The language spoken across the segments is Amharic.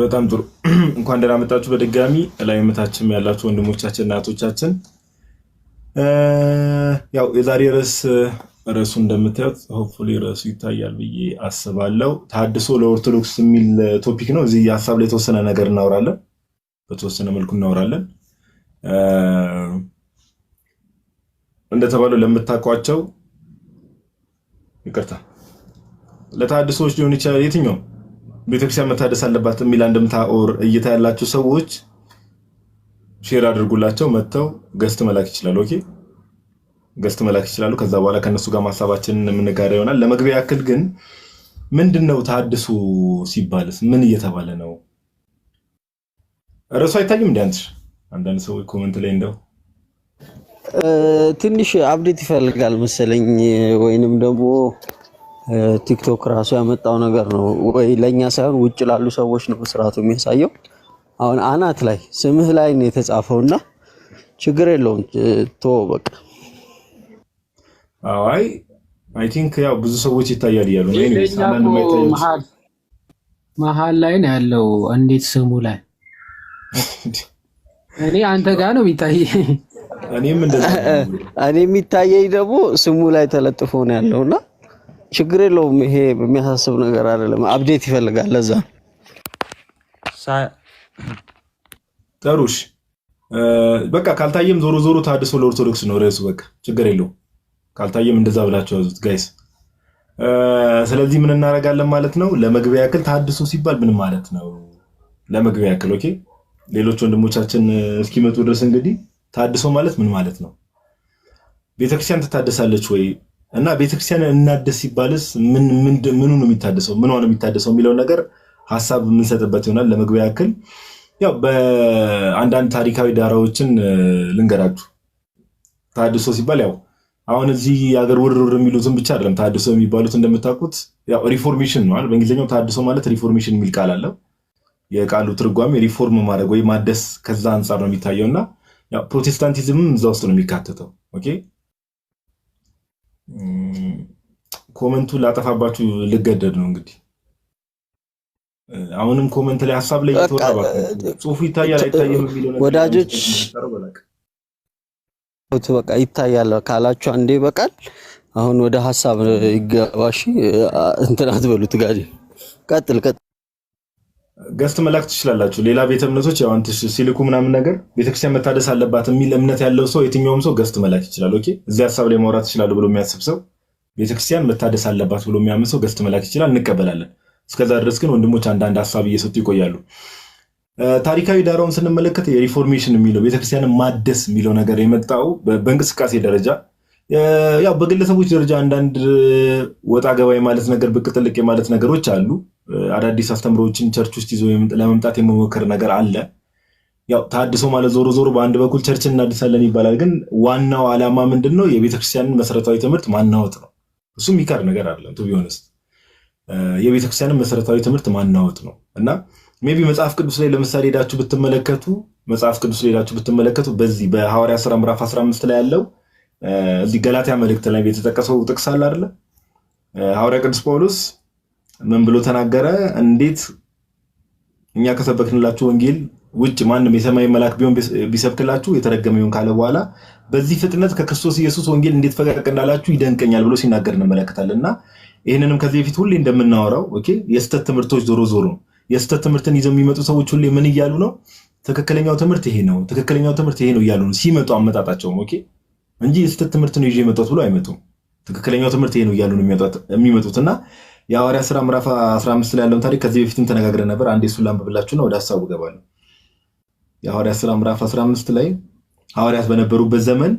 በጣም ጥሩ እንኳን ደህና መጣችሁ በድጋሚ ላይ መታችም ያላችሁ ወንድሞቻችን እናቶቻችን ያው የዛሬ ርዕሱ እንደምታዩት ሆፕፉሊ ርዕሱ ይታያል ብዬ አስባለሁ ተሐድሶ ለኦርቶዶክስ የሚል ቶፒክ ነው እዚህ ሐሳብ ላይ የተወሰነ ነገር እናወራለን በተወሰነ መልኩ እናወራለን እንደተባለው ለምታቋቸው ይቅርታ ለተሐድሶዎች ሊሆን ይችላል የትኛው ቤተክርስቲያን መታደስ አለባት የሚል አንድምታ ኦር እይታ ያላችሁ ሰዎች ሼር አድርጉላቸው መተው ገስት መላክ ይችላል ኦኬ ገስት መላክ ይችላሉ ከዛ በኋላ ከነሱ ጋር ማሳባችንን የምንጋራ ይሆናል ለመግቢያ ያክል ግን ምንድነው ተሐድሶ ሲባልስ ምን እየተባለ ነው ርዕሱ አይታይም እንዴ አንዳንድ ሰዎች ኮሜንት ላይ እንደው ትንሽ አፕዴት ይፈልጋል መሰለኝ ወይንም ደግሞ ቲክቶክ ራሱ ያመጣው ነገር ነው ወይ ለኛ ሳይሆን ውጭ ላሉ ሰዎች ነው ስራቱ የሚያሳየው አሁን አናት ላይ ስምህ ላይ ነው የተጻፈውና ችግር የለውም ቶ በቃ አይ ቲንክ ያው ብዙ ሰዎች ይታያል ይያሉ ነው እኔ ሳናን ማይታየው መሃል ላይ ነው ያለው እንዴት ስሙ ላይ እኔ አንተ ጋር ነው የሚታየኝ እኔም እንደዛ እኔ የሚታየኝ ደግሞ ስሙ ላይ ተለጥፎ ነው ያለውና ችግር የለውም ይሄ በሚያሳስብ ነገር አይደለም አፕዴት ይፈልጋል ለዛ ጥሩሽ በቃ ካልታየም ዞሮ ዞሮ ተሐድሶ ለኦርቶዶክስ ነው ርዕሱ በቃ ችግር የለውም ካልታየም እንደዛ ብላችሁ ያዙት ጋይስ ስለዚህ ምን እናደርጋለን ማለት ነው ለመግቢያ ያክል ተሐድሶ ሲባል ምን ማለት ነው ለመግቢያ ያክል ኦኬ ሌሎች ወንድሞቻችን እስኪመጡ ድረስ እንግዲህ ተሐድሶ ማለት ምን ማለት ነው ቤተክርስቲያን ትታደሳለች ወይ እና ቤተክርስቲያን እናደስ ሲባልስ ምኑ ነው የሚታደሰው ምኑ ነው የሚታደሰው የሚለው ነገር ሐሳብ የምንሰጥበት ይሆናል ለመግቢያ ያክል ያው በአንዳንድ ታሪካዊ ዳራዎችን ልንገራችሁ ተሐድሶ ሲባል ያው አሁን እዚህ ያገር ወርወር የሚሉትን ብቻ አይደለም ተሐድሶ የሚባሉት እንደምታውቁት ያው ሪፎርሜሽን ነው አይደል በእንግሊዝኛው ተሐድሶ ማለት ሪፎርሜሽን የሚል ቃል አለው የቃሉ ትርጓሜ ሪፎርም ማድረግ ወይ ማደስ ከዛ አንፃር ነው የሚታየውና ያው ፕሮቴስታንቲዝም እዛ ውስጥ ነው የሚካተተው ኦኬ ኮሜንቱ ላጠፋባችሁ ልገደድ ነው እንግዲህ አሁንም ኮሜንት ላይ ሐሳብ ላይ ተወራባ ጽሁፉ ይታያል አይታየም የሚለው ነገር ወዳጆች በቃ ይታያል ካላችሁ አንዴ በቃል አሁን ወደ ሐሳብ ይገባሽ እንትን አትበሉት ጋር ቀጥል ገስት መላክ ትችላላችሁ ሌላ ቤተ እምነቶች ያው አንተ ሲልኩ ምናምን ነገር ቤተክርስቲያን መታደስ አለባት የሚል እምነት ያለው ሰው የትኛውም ሰው ገስት መላክ ይችላል ኦኬ እዚህ ሐሳብ ላይ ማውራት ይችላል ብሎ የሚያስብ ሰው ቤተክርስቲያን መታደስ አለባት ብሎ የሚያምን ሰው ገስት መላክ ይችላል እንቀበላለን እስከዛ ድረስ ግን ወንድሞች አንዳንድ ሐሳብ እየሰጡ ይቆያሉ ታሪካዊ ዳራውን ስንመለከት የሪፎርሜሽን የሚለው ቤተክርስቲያንን ማደስ የሚለው ነገር የመጣው በእንቅስቃሴ ደረጃ ያው በግለሰቦች ደረጃ አንዳንድ ወጣ ገባይ ማለት ነገር ብቅ ጥልቅ ማለት ነገሮች አሉ አዳዲስ አስተምሮችን ቸርች ውስጥ ይዞ ለመምጣት የመሞከር ነገር አለ ያው ተሐድሶ ማለት ዞሮ ዞሮ በአንድ በኩል ቸርችን እናድሳለን ይባላል ግን ዋናው ዓላማ ምንድነው የቤተክርስቲያንን መሰረታዊ ትምህርት ማናወጥ ነው እሱ የሚካድ ነገር አይደለም ቱ ቢሆንስ የቤተክርስቲያንን መሰረታዊ ትምህርት ማናወጥ ነው እና ሜቢ መጽሐፍ ቅዱስ ላይ ለምሳሌ ሄዳችሁ ብትመለከቱ በዚህ በሐዋርያት ሥራ ምዕራፍ 15 ላይ ያለው እዚህ ገላትያ መልእክት ላይ የተጠቀሰው ጥቅስ አለ አይደል ሐዋርያ ቅዱስ ጳውሎስ ምን ብሎ ተናገረ እንዴት እኛ ከሰበክንላችሁ ወንጌል ውጭ ማንም የሰማይ መልአክ ቢሆን ቢሰብክላችሁ የተረገመ ይሁን ካለ በኋላ በዚህ ፍጥነት ከክርስቶስ ኢየሱስ ወንጌል እንዴት ፈቀቅ እንዳላችሁ ይደንቀኛል ብሎ ሲናገር እንመለከታለንና ይሄንንም ከዚህ በፊት ሁሌ እንደምናወራው ኦኬ የስተት ትምህርቶች ዞሮ የስተት ትምህርትን ይዘው የሚመጡ ሰዎች ሁሌ ምን ይያሉ ነው ትክክለኛው ትምህርት ይሄ ነው ይያሉ ነው ሲመጡ አመጣጣቸው ኦኬ እንጂ የስተት ትምህርትን ይዤ መጣሁት ብሎ አይመጡም ትክክለኛው ትምህርት ይሄ ነው ይያሉ ነው የሚመጡትና የሐዋርያት ሥራ ምዕራፍ 15 ላይ ያለውን ታሪክ ከዚህ በፊትም ተነጋግረን ነበር አንዴ እሱን ላንብብላችሁና ወደ ሐሳቡ ገባለሁ የሐዋርያት ሥራ ምዕራፍ 15 ላይ ሐዋርያት በነበሩበት ዘመን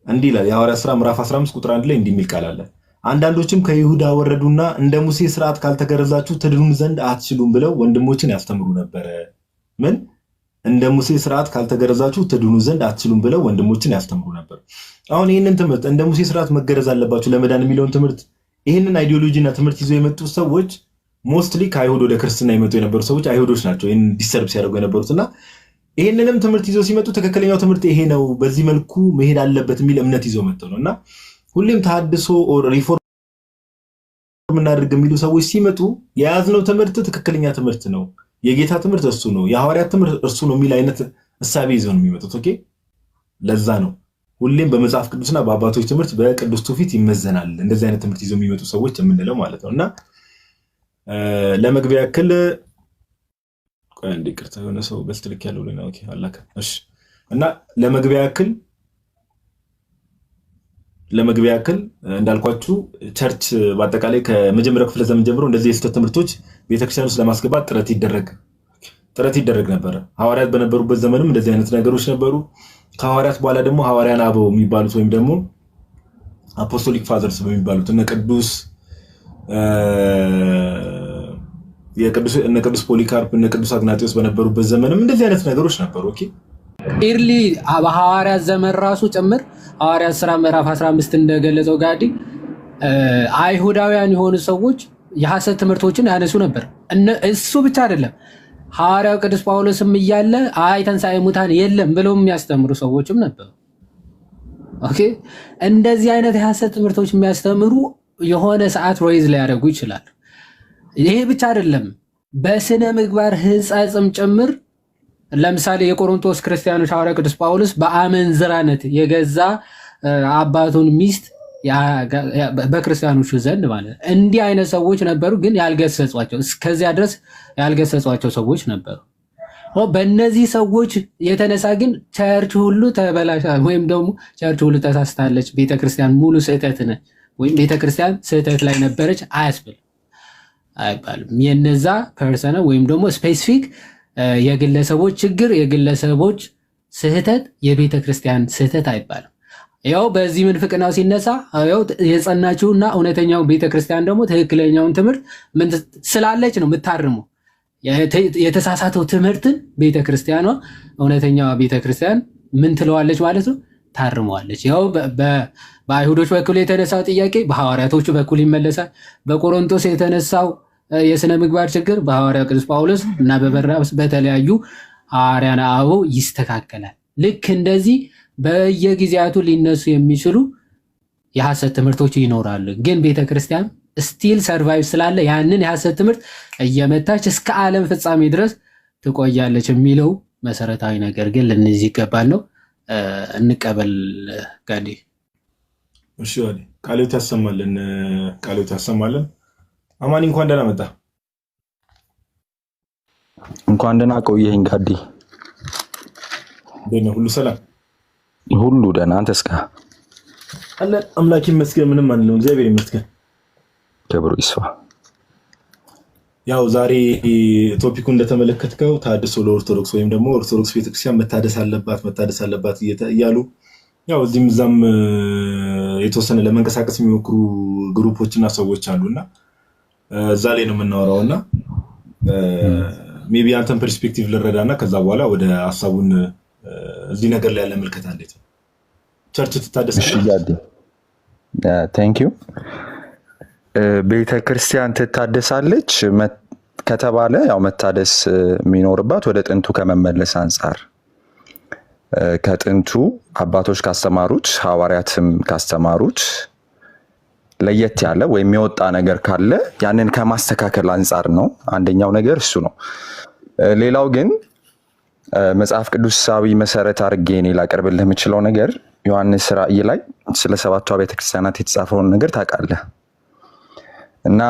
እንዲህ ይላል የሐዋርያት ሥራ ምዕራፍ 15 ቁጥር 1 ላይ እንዲህ የሚል ቃል አለ አንዳንዶችም ከይሁዳ ወረዱና እንደ ሙሴ ሥርዓት ካልተገረዛችሁ ትድኑ ዘንድ አትችሉም ብለው ወንድሞችን ያስተምሩ ነበር ምን እንደ ሙሴ ሥርዓት ካልተገረዛችሁ ትድኑ ዘንድ አትችሉም ብለው ወንድሞችን ያስተምሩ ነበር አሁን ይሄንን ትምህርት እንደ ሙሴ ሥርዓት መገረዝ አለባችሁ ለመዳን የሚለውን ትምህርት ይሄንን አይዲዮሎጂና ትምህርት ይዘው የመጡ ሰዎች ሞስትሊ ከአይሁድ ወደ ክርስትና የመጡ የነበሩ ሰዎች አይሁዶች ናቸው ይሄን ዲሰርብ ሲያደርጉ የነበሩትና ይሄንንም ትምህርት ይዘው ሲመጡ ትክክለኛው ትምህርት ይሄ ነው በዚህ መልኩ መሄድ አለበት የሚል እምነት ይዘው መጥተው ነውና ሁሌም ተሐድሶ ኦር ሪፎርም እናድርግ የሚሉ ሰዎች ሲመጡ የያዝነው ትምህርት ትክክለኛ ትምህርት ነው የጌታ ትምህርት እሱ ነው፣ የሐዋርያት ትምህርት እሱ ነው የሚል አይነት እሳቤ ይዘው ነው የሚመጡት። ኦኬ ለዛ ነው ሁሌም በመጽሐፍ ቅዱስና በአባቶች ትምህርት በቅዱስ ትውፊት ይመዘናል እንደዚህ አይነት ትምህርት ይዘው የሚመጡ ሰዎች የምንለው ማለት ነው። እና ለመግቢያ ያክል አንድ ይቅርታ የሆነ ሰው በስትልክ ያለው ለና ኦኬ አላከ እሺ። እና ለመግቢያ ያክል እንዳልኳችሁ ቸርች በአጠቃላይ ከመጀመሪያው ክፍለ ዘመን ጀምሮ እንደዚህ የስህተት ትምህርቶች ቤተክርስቲያን ውስጥ ለማስገባት ጥረት ይደረግ ነበር። ሐዋርያት በነበሩበት ዘመንም እንደዚህ አይነት ነገሮች ነበሩ። ከሐዋርያት በኋላ ደግሞ ሐዋርያን አበው የሚባሉት ወይም ደግሞ አፖስቶሊክ ፋዘርስ በሚባሉት እነ ቅዱስ ፖሊካርፕ እነ ቅዱስ አግናጢዮስ በነበሩበት ዘመንም እንደዚህ አይነት ነገሮች ነበሩ። ኦኬ ኢርሊ በሐዋርያት ዘመን ራሱ ጭምር ሐዋርያት ሥራ ምዕራፍ 15 እንደገለጸው ጋዲ አይሁዳውያን የሆኑ ሰዎች የሐሰት ትምህርቶችን ያነሱ ነበር። እሱ ብቻ አይደለም፣ ሐዋርያው ቅዱስ ጳውሎስም እያለ ትንሣኤ ሙታን የለም ብለው የሚያስተምሩ ሰዎችም ነበሩ። ኦኬ እንደዚህ አይነት የሐሰት ትምህርቶች የሚያስተምሩ የሆነ ሰዓት ሮይዝ ሊያደርጉ ይችላል። ይሄ ብቻ አይደለም፣ በስነ ምግባር ሕጸጽም ጭምር ለምሳሌ የቆሮንቶስ ክርስቲያኖች ሐዋርያው ቅዱስ ጳውሎስ በአመንዝራነት የገዛ አባቱን ሚስት በክርስቲያኖቹ ዘንድ ማለት እንዲህ አይነት ሰዎች ነበሩ፣ ግን ያልገሰጿቸው እስከዚያ ድረስ ያልገሰጿቸው ሰዎች ነበሩ። በእነዚህ ሰዎች የተነሳ ግን ቸርች ሁሉ ተበላሻ ወይም ደግሞ ቸርች ሁሉ ተሳስታለች፣ ቤተክርስቲያን ሙሉ ስህተት ነች ወይም ቤተክርስቲያን ስህተት ላይ ነበረች አይባልም። የነዛ ፐርሰናል ወይም ደግሞ ስፔሲፊክ የግለሰቦች ችግር የግለሰቦች ስህተት የቤተክርስቲያን ስህተት አይባልም። ያው በዚህ ምንፍቅናው ሲነሳ ያው የጸናችውና እውነተኛው ቤተክርስቲያን ደግሞ ትክክለኛውን ትምህርት ምን ስላለች ነው የምታርመው። የተሳሳተው ትምህርትን ቤተክርስቲያኗ እውነተኛዋ ቤተክርስቲያን ምን ትለዋለች ማለት ነው? ታርመዋለች። ያው በአይሁዶች በኩል የተነሳው ጥያቄ በሐዋርያቶቹ በኩል ይመለሳል። በቆሮንቶስ የተነሳው የሥነ ምግባር ችግር በሐዋርያው ቅዱስ ጳውሎስ እና በበርናባስ በተለያዩ ሐዋርያን አበው ይስተካከላል። ልክ እንደዚህ በየጊዜያቱ ሊነሱ የሚችሉ የሐሰት ትምህርቶች ይኖራሉ። ግን ቤተክርስቲያን ስቲል ሰርቫይቭ ስላለ ያንን የሐሰት ትምህርት እየመታች እስከ ዓለም ፍጻሜ ድረስ ትቆያለች የሚለው መሰረታዊ ነገር ግን ልንይዝ ይገባል ነው። እንቀበል ጋዲ። እሺ ወዲ ቃልዎት ያሰማልን። አማኒ እንኳን ደህና መጣ። እንኳን ደህና ቆየኝ ጋዲ። ደህና ሁሉ ሰላም ሁሉ ደህና። አንተስ ጋር አለ? አምላክ ይመስገን፣ ምንም አንልም፣ እግዚአብሔር ይመስገን፣ ክብሩ ይስፋ። ያው ዛሬ ቶፒኩ እንደተመለከትከው ታድሶ ለኦርቶዶክስ ወይም ደግሞ ኦርቶዶክስ ቤተክርስቲያን መታደስ አለባት እያሉ ያው እዚህም እዛም የተወሰነ ለመንቀሳቀስ የሚሞክሩ ግሩፖችና ሰዎች አሉና እዛ ላይ ነው የምናወራውና ሜቢ አንተን ፐርስፔክቲቭ ልረዳና ከዛ በኋላ ወደ ሐሳቡን እዚህ ነገር ላይ ያለ መልከታ እንዴት ነው ቸርች ትታደሳለች? ቴንክ ዩ። ቤተክርስቲያን ትታደሳለች ከተባለ ያው መታደስ የሚኖርባት ወደ ጥንቱ ከመመለስ አንጻር ከጥንቱ አባቶች ካስተማሩት ሐዋርያትም ካስተማሩት ለየት ያለ ወይም የወጣ ነገር ካለ ያንን ከማስተካከል አንጻር ነው። አንደኛው ነገር እሱ ነው። ሌላው ግን መጽሐፍ ቅዱሳዊ መሰረት አድርጌ እኔ ላቀርብልህ የምችለው ነገር ዮሐንስ ራእይ ላይ ስለ ሰባቱ ቤተክርስቲያናት የተጻፈውን ነገር ታውቃለህ። እና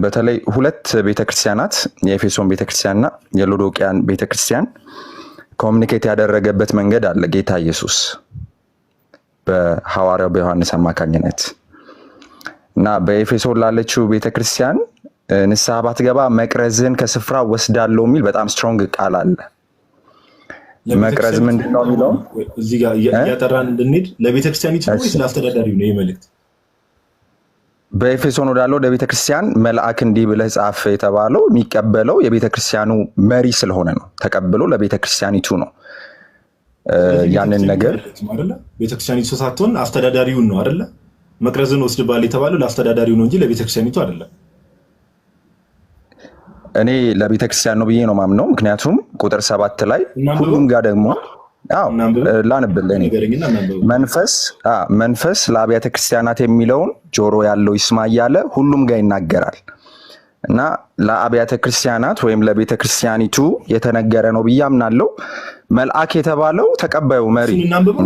በተለይ ሁለት ቤተክርስቲያናት የኤፌሶን ቤተክርስቲያንና የሎዶቅያን ቤተክርስቲያን ኮሙኒኬት ያደረገበት መንገድ አለ ጌታ ኢየሱስ በሐዋርያው በዮሐንስ አማካኝነት። እና በኤፌሶን ላለችው ቤተክርስቲያን ንስሐ ባትገባ መቅረዝን ከስፍራ ወስዳለሁ የሚል በጣም ስትሮንግ ቃል አለ። መቅረዝ ምንድነው የሚለው እዚህ ጋር ያጠራን እንድንሄድ ለቤተክርስቲያኒቱ ወይስ ለአስተዳዳሪው ነው የመልእክት? በኤፌሶን ወዳለው ለቤተክርስቲያን መልአክ እንዲህ ብለህ ጻፍ የተባለው የሚቀበለው የቤተክርስቲያኑ መሪ ስለሆነ ነው። ተቀብሎ ለቤተክርስቲያኒቱ ነው ያንን ነገር አይደለ? ቤተክርስቲያኒቱ ሳትሆን አስተዳዳሪውን ነው አይደለ? መቅረዝን ወስድባል የተባለው ለአስተዳዳሪው ነው እንጂ ለቤተክርስቲያኒቱ አይደለም። እኔ ለቤተክርስቲያን ነው ብዬ ነው ማምነው። ምክንያቱም ቁጥር 7 ላይ ሁሉም ጋር ደግሞ ላንብልህ መንፈስ ለአብያተ ክርስቲያናት የሚለውን ጆሮ ያለው ይስማ እያለ ሁሉም ጋር ይናገራል። እና ለአብያተ ክርስቲያናት ወይም ለቤተ ክርስቲያኒቱ የተነገረ ነው ብዬ አምናለሁ። መልአክ የተባለው ተቀባዩ መሪ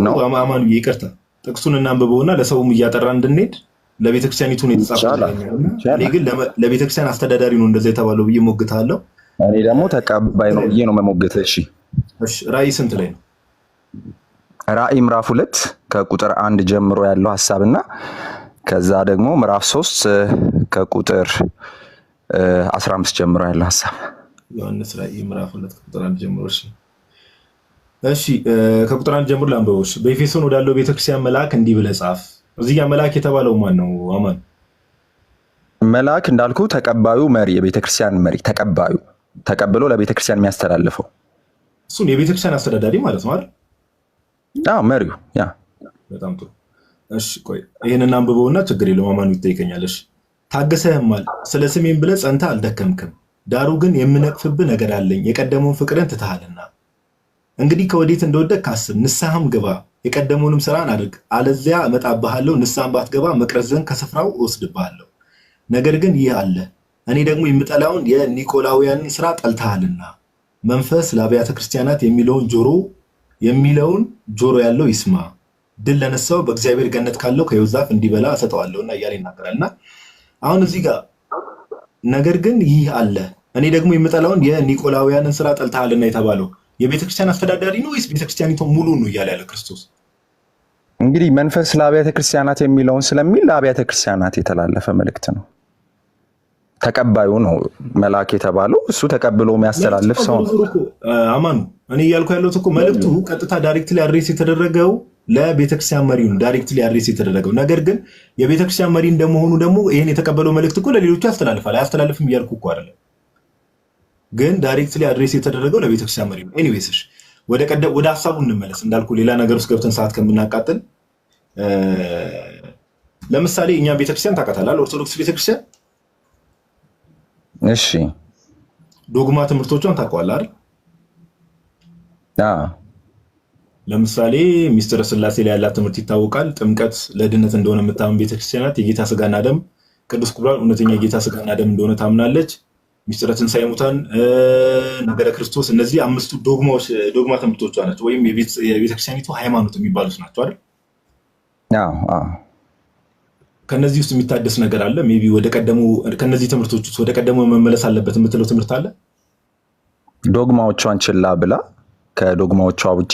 ነው። አማኑ ይቅርታ ጥቅሱን እናንብበውና ለሰውም እያጠራ እንድንሄድ ለቤተክርስቲያኒቱ ነው የተጻፈው። እኔ ግን ለቤተክርስቲያን አስተዳዳሪ ነው እንደዛ የተባለው ብዬ ሞግታለሁ። እኔ ደግሞ ተቀባይ ነው ብዬ ነው መሞግተህ። እሺ ራእይ ስንት ላይ ነው? ራእይ ምዕራፍ 2 ከቁጥር 1 ጀምሮ ያለው ሐሳብና ከዛ ደግሞ ምዕራፍ 3 ከቁጥር 15 ጀምሮ ያለው ሐሳብ። ዮሐንስ ራእይ ምዕራፍ 2 ከቁጥር 1 ጀምሮ። እሺ ከቁጥር 1 ጀምሮ ላንብበው። በኤፌሶን ወዳለው ቤተክርስቲያን መልአክ እንዲህ ብለህ ጻፍ። እዚህ ጋር መልአክ የተባለው ማን ነው? አማን መልአክ እንዳልኩ ተቀባዩ መሪ፣ የቤተክርስቲያን መሪ፣ ተቀባዩ ተቀብሎ ለቤተክርስቲያን የሚያስተላልፈው እሱን የቤተክርስቲያን አስተዳዳሪ ማለት ነው አይደል? አዎ መሪው። ያ በጣም ጥሩ። እሺ ቆይ ይሄንን አንብበውና ችግር የለውም አማኑ ይጠይቀኛል። እሺ ታገሰህማል፣ ስለ ስሜን ብለህ ጸንተህ አልደከምክም። ዳሩ ግን የምነቅፍብህ ነገር አለኝ፣ የቀደመውን ፍቅርን ትተሃልና። እንግዲህ ከወዴት እንደወደቅህ አስብ፣ ንስሐም ግባ፣ የቀደመውንም ስራን አድርግ። አለዚያ እመጣብሃለሁ፣ ንስሐም ባትገባ መቅረዝህን ከስፍራው እወስድብሃለሁ። ነገር ግን ይህ አለ፣ እኔ ደግሞ የምጠላውን የኒቆላውያንን ስራ ጠልተሃልና። መንፈስ ለአብያተ ክርስቲያናት የሚለውን ጆሮ ያለው ይስማ። ድል ለነሳው በእግዚአብሔር ገነት ካለው ከሕይወት ዛፍ እንዲበላ እሰጠዋለሁና እያለ ይናገራልና አሁን እዚህ ጋር ነገር ግን ይህ አለ፣ እኔ ደግሞ የምጠላውን የኒቆላውያንን ስራ ጠልተሃልና የተባለው የቤተክርስቲያን አስተዳዳሪ ነው ወይስ ቤተክርስቲያኒቱ ሙሉ ነው እያለ ያለ ክርስቶስ? እንግዲህ መንፈስ ለአብያተ ክርስቲያናት የሚለውን ስለሚል ለአብያተ ክርስቲያናት የተላለፈ መልእክት ነው። ተቀባዩ ነው መልአክ የተባለው፣ እሱ ተቀብሎ የሚያስተላልፍ ሰው ነው። አማኑ እኔ እያልኩ ያለሁት እኮ መልእክቱ ቀጥታ ዳይሬክትሊ አድሬስ የተደረገው ለቤተክርስቲያን መሪው ነው፣ ዳይሬክትሊ አድሬስ የተደረገው። ነገር ግን የቤተክርስቲያን መሪ እንደመሆኑ ደግሞ ይሄን የተቀበለው መልእክት እኮ ለሌሎቹ ያስተላልፋል። አያስተላልፍም እያልኩ እኮ አይደለም፣ ግን ዳይሬክትሊ አድሬስ የተደረገው ለቤተክርስቲያን መሪ ነው። ኤኒዌይስ ወደ ሐሳቡ እንመለስ። እንዳልኩ ሌላ ነገር ውስጥ ገብተን ሰዓት ከምናቃጥል ለምሳሌ እኛ ቤተክርስቲያን ታውቃታለህ፣ ኦርቶዶክስ ቤተክርስቲያን። እሺ ዶግማ ትምህርቶቿን ታውቀዋለህ አይደል? ለምሳሌ ሚስጥረ ስላሴ ላይ ያላት ትምህርት ይታወቃል። ጥምቀት ለድነት እንደሆነ የምታምን ቤተክርስቲያናት የጌታ ስጋና ደም ቅዱስ ቁርባን እውነተኛ የጌታ ስጋና ደም እንደሆነ ታምናለች። ሚስጥረ ትንሣኤ ሙታን፣ ነገረ ክርስቶስ፣ እነዚህ አምስቱ ዶግማ ትምህርቶቿ ናቸው፣ ወይም የቤተክርስቲያኒቱ ሃይማኖት የሚባሉት ናቸው አይደል? ከነዚህ ውስጥ የሚታደስ ነገር አለ? ሜይ ቢ ከነዚህ ትምህርቶች ውስጥ ወደ ቀደሙ መመለስ አለበት የምትለው ትምህርት አለ? ዶግማዎቿን ችላ ብላ ከዶግማዎቿ ውጪ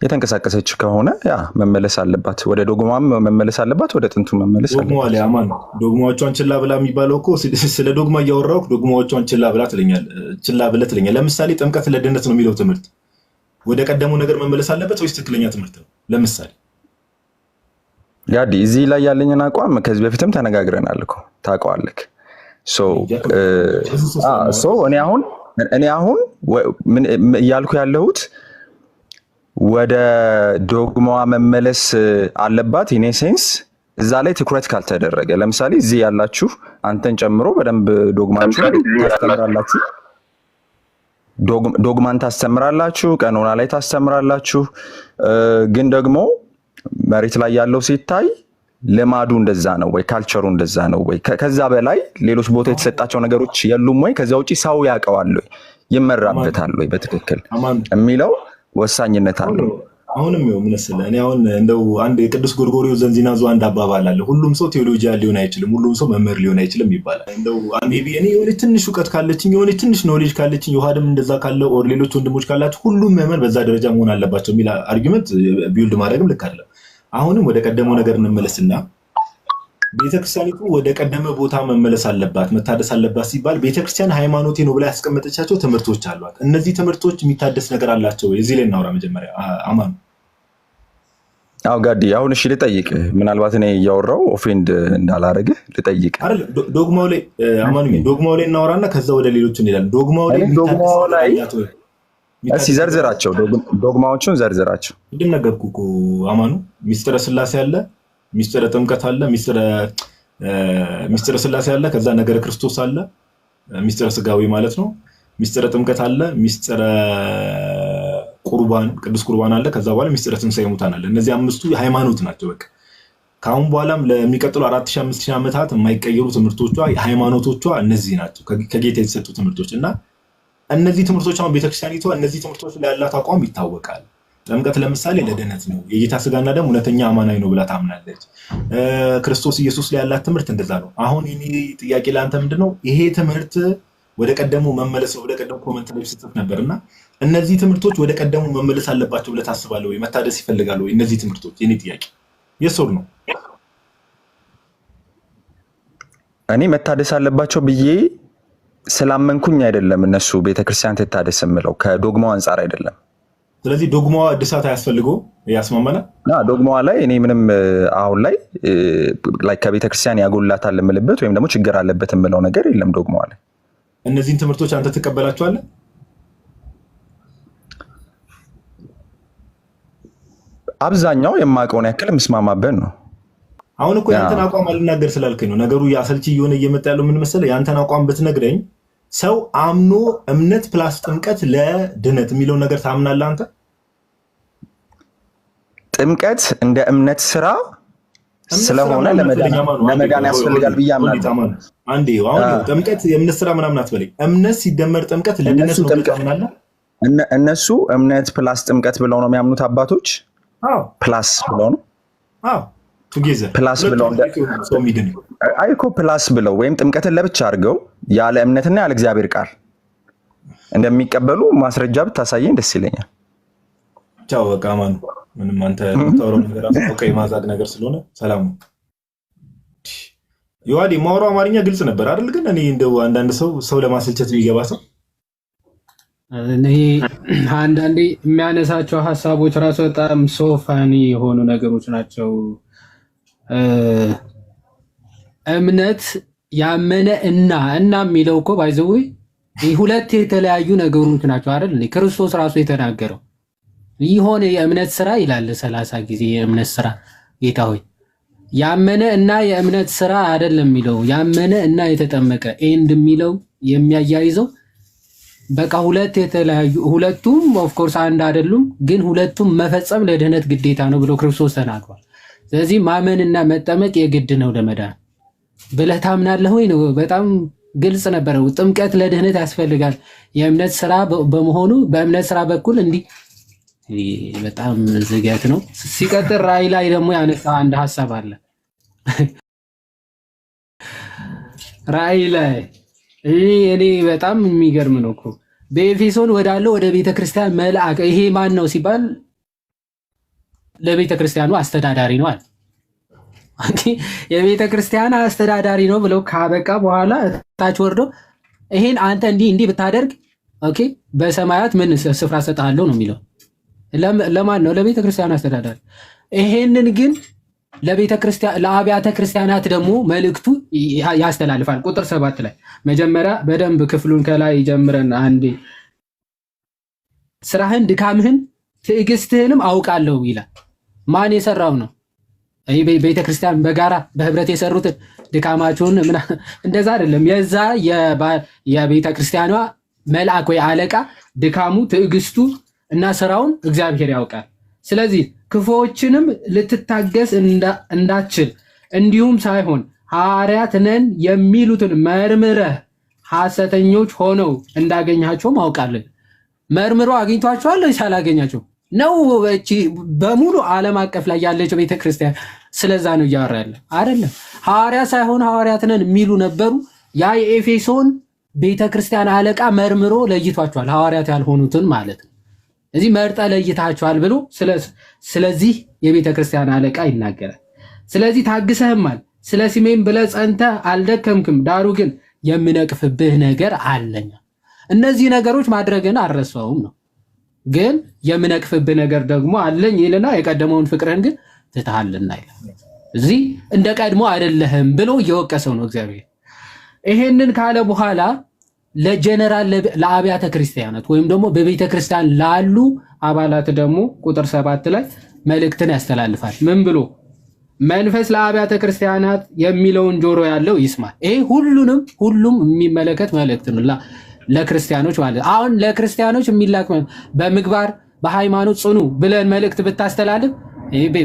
የተንቀሳቀሰች ከሆነ ያ መመለስ አለባት። ወደ ዶግማም መመለስ አለባት፣ ወደ ጥንቱ መመለስ አለባት። ዶግማዎቿን ችላ ብላ የሚባለው እኮ ስለ ዶግማ እያወራሁ ዶግማዎቿን ችላ ብለህ ትለኛለህ። ለምሳሌ ጥምቀት ለድነት ነው የሚለው ትምህርት ወደ ቀደሙ ነገር መመለስ አለበት ወይስ ትክክለኛ ትምህርት ነው? ለምሳሌ ጋዲ እዚህ ላይ ያለኝን አቋም ከዚህ በፊትም ተነጋግረናል እኮ ታውቀዋለህ። እኔ አሁን ምን እያልኩ ያለሁት ወደ ዶግማዋ መመለስ አለባት። ኢን ሴንስ እዛ ላይ ትኩረት ካልተደረገ፣ ለምሳሌ እዚህ ያላችሁ አንተን ጨምሮ በደንብ ዶግማን ታስተምራላችሁ፣ ዶግማን ታስተምራላችሁ፣ ቀኖና ላይ ታስተምራላችሁ። ግን ደግሞ መሬት ላይ ያለው ሲታይ ልማዱ እንደዛ ነው ወይ? ካልቸሩ እንደዛ ነው ወይ? ከዛ በላይ ሌሎች ቦታ የተሰጣቸው ነገሮች የሉም ወይ? ከዛ ውጪ ሰው ያውቀዋል ወይ? ይመራበታል ወይ? በትክክል የሚለው ወሳኝነት አለው። አሁንም ይኸው ምን መሰለህ፣ እኔ አሁን እንደው አንድ የቅዱስ ጎርጎርዮስ ዘንዚናዙ አንድ አባባል አለ፣ ሁሉም ሰው ቴዎሎጂያን ሊሆን አይችልም፣ ሁሉም ሰው መምህር ሊሆን አይችልም ይባላል። እንደው ሜይ ቢ እኔ የሆነች ትንሽ እውቀት ካለችኝ፣ የሆነች ትንሽ ኖሌጅ ካለችኝ፣ የውሃድም እንደዛ ካለ ኦር ሌሎች ወንድሞች ካላችሁ ሁሉም መምህር በዛ ደረጃ መሆን አለባቸው የሚል አርጊመንት ቢውልድ ማድረግም ልክ አይደለም። አሁንም ወደ ቀደመው ነገር እንመለስና ቤተክርስቲያኒቱ ወደ ቀደመ ቦታ መመለስ አለባት፣ መታደስ አለባት ሲባል ቤተክርስቲያን ሃይማኖቴ ነው ብላ ያስቀመጠቻቸው ትምህርቶች አሏት። እነዚህ ትምህርቶች የሚታደስ ነገር አላቸው ወይ? እዚህ ላይ እናውራ መጀመሪያ። አማኑ አው ጋዲ አሁን እሺ ልጠይቅ፣ ምናልባት እኔ እያወራው ኦፌንድ እንዳላረግህ ልጠይቅ አይደል? ዶግማው ላይ አማኑ ዶግማው ላይ እናወራና ከዛ ወደ ሌሎች እንሄዳለን። ዶግማው ላይ እሺ ዘርዝራቸው፣ ዶግማዎቹን ዘርዝራቸው። ቅድም ነገርኩህ እኮ አማኑ። ሚስጥረ ስላሴ አለ፣ ሚስጥረ ጥምቀት አለ፣ ሚስጥረ ስላሴ አለ፣ ከዛ ነገረ ክርስቶስ አለ፣ ሚስጥረ ስጋዊ ማለት ነው። ሚስጥረ ጥምቀት አለ፣ ሚስጥረ ቁርባን ቅዱስ ቁርባን አለ፣ ከዛ በኋላ ሚስጥረ ትንሣኤ ሙታን አለ። እነዚህ አምስቱ ሃይማኖት ናቸው። በቃ ከአሁን በኋላም ለሚቀጥሉ 4000 5000 ዓመታት የማይቀየሩ ትምህርቶቿ ሃይማኖቶቿ እነዚህ ናቸው ከጌታ የተሰጡ ትምህርቶች እና እነዚህ ትምህርቶች አሁን ቤተክርስቲያኒቷ እነዚህ ትምህርቶች ላይ ያላት አቋም ይታወቃል። ጥምቀት ለምሳሌ ለድነት ነው፣ የጌታ ስጋና ደም እውነተኛ አማናዊ ነው ብላ ታምናለች። ክርስቶስ ኢየሱስ ላይ ያላት ትምህርት እንደዛ ነው። አሁን እኔ ጥያቄ ለአንተ ምንድነው ይሄ ትምህርት ወደ ቀደሙ መመለስ ወደ ቀደሙ ኮመንት ላይ ሲጽፍ ነበርና እነዚህ ትምህርቶች ወደ ቀደሙ መመለስ አለባቸው ብለህ ታስባለህ ወይ? መታደስ ይፈልጋሉ ወይ እነዚህ ትምህርቶች? የኔ ጥያቄ የሶር ነው። እኔ መታደስ አለባቸው ብዬ ስላመንኩኝ አይደለም እነሱ ቤተክርስቲያን ትታደስ የምለው ከዶግማው አንጻር አይደለም። ስለዚህ ዶግማዋ እድሳት አያስፈልገው ያስማማናል። ዶግማዋ ላይ እኔ ምንም አሁን ላይ ከቤተክርስቲያን ያጎላታል የምልበት ወይም ደግሞ ችግር አለበት የምለው ነገር የለም ዶግማዋ ላይ። እነዚህን ትምህርቶች አንተ ትቀበላቸዋለህ? አብዛኛው የማውቀውን ያክል የምስማማበት ነው። አሁን እኮ ያንተን አቋም አልናገር ስላልከኝ ነው ነገሩ ያሰልቺ እየሆነ እየመጣ ያለው። ምን መሰለህ ያንተን አቋም ብትነግረኝ ሰው አምኖ እምነት ፕላስ ጥምቀት ለድነት የሚለውን ነገር ታምናለህ አንተ? ጥምቀት እንደ እምነት ስራ ስለሆነ ለመዳን ያስፈልጋል ብዬ አምናለሁ። አንዴ አሁን ጥምቀት የእምነት ስራ ምናምን አትበለኝ። እምነት ሲደመር ጥምቀት ለድነት ነው ታምናለህ? እነሱ እምነት ፕላስ ጥምቀት ብለው ነው የሚያምኑት አባቶች። ፕላስ ብለው ነው ፕላስ ብለው አይኮ ፕላስ ብለው ወይም ጥምቀትን ለብቻ አድርገው ያለ እምነትና ያለ እግዚአብሔር ቃል እንደሚቀበሉ ማስረጃ ብታሳየኝ ደስ ይለኛል። ቻው በቃ ማን ምንም አንተ የምታወራው ነገር አውቀህ የማዛግ ነገር ስለሆነ ሰላም ነው። ይዋዲ ማውራው አማርኛ ግልጽ ነበር አይደል? ግን እኔ እንደው አንዳንድ ሰው ለማሰልቸት የሚገባ ሰው እኔ አንዳንዴ የሚያነሳቸው ሐሳቦች ራሱ በጣም ሶፋኒ የሆኑ ነገሮች ናቸው። እምነት ያመነ እና የሚለው እኮ ባይዘው ሁለት የተለያዩ ነገሮች ናቸው አይደል? ክርስቶስ ራሱ የተናገረው ይሆን የእምነት ስራ ይላል 30 ጊዜ የእምነት ስራ። ጌታ ሆይ ያመነ እና የእምነት ስራ አይደለም የሚለው ያመነ እና የተጠመቀ ኤንድ የሚለው የሚያያይዘው በቃ ሁለት የተለያዩ ሁለቱም ኦፍ ኮርስ አንድ አይደሉም፣ ግን ሁለቱም መፈጸም ለድህነት ግዴታ ነው ብሎ ክርስቶስ ተናግሯል። ስለዚህ ማመንና መጠመቅ የግድ ነው ለመዳን ብለህ ታምናለህ ወይ ነው? በጣም ግልጽ ነበር። ጥምቀት ለድህነት ያስፈልጋል የእምነት ስራ በመሆኑ በእምነት ስራ በኩል እንዲህ በጣም ዝገት ነው። ሲቀጥል ራእይ ላይ ደግሞ ያነሳ አንድ ሐሳብ አለ። ራእይ ላይ እኔ በጣም የሚገርም ነው እኮ በኤፌሶን ወዳለው ወደ ቤተክርስቲያን መልአክ ይሄ ማን ነው ሲባል ለቤተክርስቲያኑ አስተዳዳሪ ነው አለ። የቤተክርስቲያን አስተዳዳሪ ነው ብለው ካበቃ በኋላ ታች ወርዶ ይሄን አንተ እንዲህ ብታደርግ ኦኬ በሰማያት ምን ስፍራ ሰጣለሁ ነው የሚለው። ለማን ነው? ለቤተክርስቲያን አስተዳዳሪ። ይሄንን ግን ለአብያተ ክርስቲያናት ደግሞ መልእክቱ ያስተላልፋል። ቁጥር 7 ላይ መጀመሪያ በደንብ ክፍሉን ከላይ ጀምረን አንዴ ስራህን፣ ድካምህን፣ ትዕግስትህንም አውቃለሁ ይላል። ማን የሰራው ነው? ቤተክርስቲያን በጋራ በህብረት የሰሩትን ድካማቸውን እንደዛ አይደለም። የዛ የቤተክርስቲያኗ መልአክ ወይ አለቃ ድካሙ፣ ትዕግስቱ እና ስራውን እግዚአብሔር ያውቃል። ስለዚህ ክፉዎችንም ልትታገስ እንዳትችል እንዲሁም ሳይሆን ሐዋርያት ነን የሚሉትን መርምረህ ሐሰተኞች ሆነው እንዳገኛቸውም አውቃለሁ። መርምሮ አግኝቷቸዋል ወይስ አላገኛቸው ነው? በሙሉ ዓለም አቀፍ ላይ ያለችው ቤተክርስቲያን ስለዛ ነው እያወራ ያለ አይደለም። ሐዋርያት ሳይሆን ሐዋርያት ነን የሚሉ ነበሩ። ያ የኤፌሶን ቤተክርስቲያን አለቃ መርምሮ ለይቷቸዋል፣ ሐዋርያት ያልሆኑትን ማለት ነው። እዚህ መርጠ ለይታቸዋል ብሎ ስለዚህ የቤተክርስቲያን አለቃ ይናገራል። ስለዚህ ታግሰህማል፣ ስለ ስሜም ብለህ ጸንተህ አልደከምክም፣ ዳሩ ግን የምነቅፍብህ ነገር አለኝ። እነዚህ ነገሮች ማድረግን አልረሳውም ነው፣ ግን የምነቅፍብህ ነገር ደግሞ አለኝ ይልና የቀደመውን ፍቅርህን ግን ትተሃልና ይላል። እዚህ እንደ ቀድሞ አይደለህም ብሎ እየወቀሰው ነው እግዚአብሔር። ይሄንን ካለ በኋላ ለጀነራል ለአብያተ ክርስቲያናት ወይም ደግሞ በቤተ ክርስቲያን ላሉ አባላት ደግሞ ቁጥር 7 ላይ መልእክትን ያስተላልፋል። ምን ብሎ? መንፈስ ለአብያተ ክርስቲያናት የሚለውን ጆሮ ያለው ይስማ። ይሄ ሁሉም የሚመለከት መልእክት ነው ለክርስቲያኖች ማለት። አሁን ለክርስቲያኖች የሚላክ በምግባር በሃይማኖት ጽኑ ብለን መልእክት ብታስተላልፍ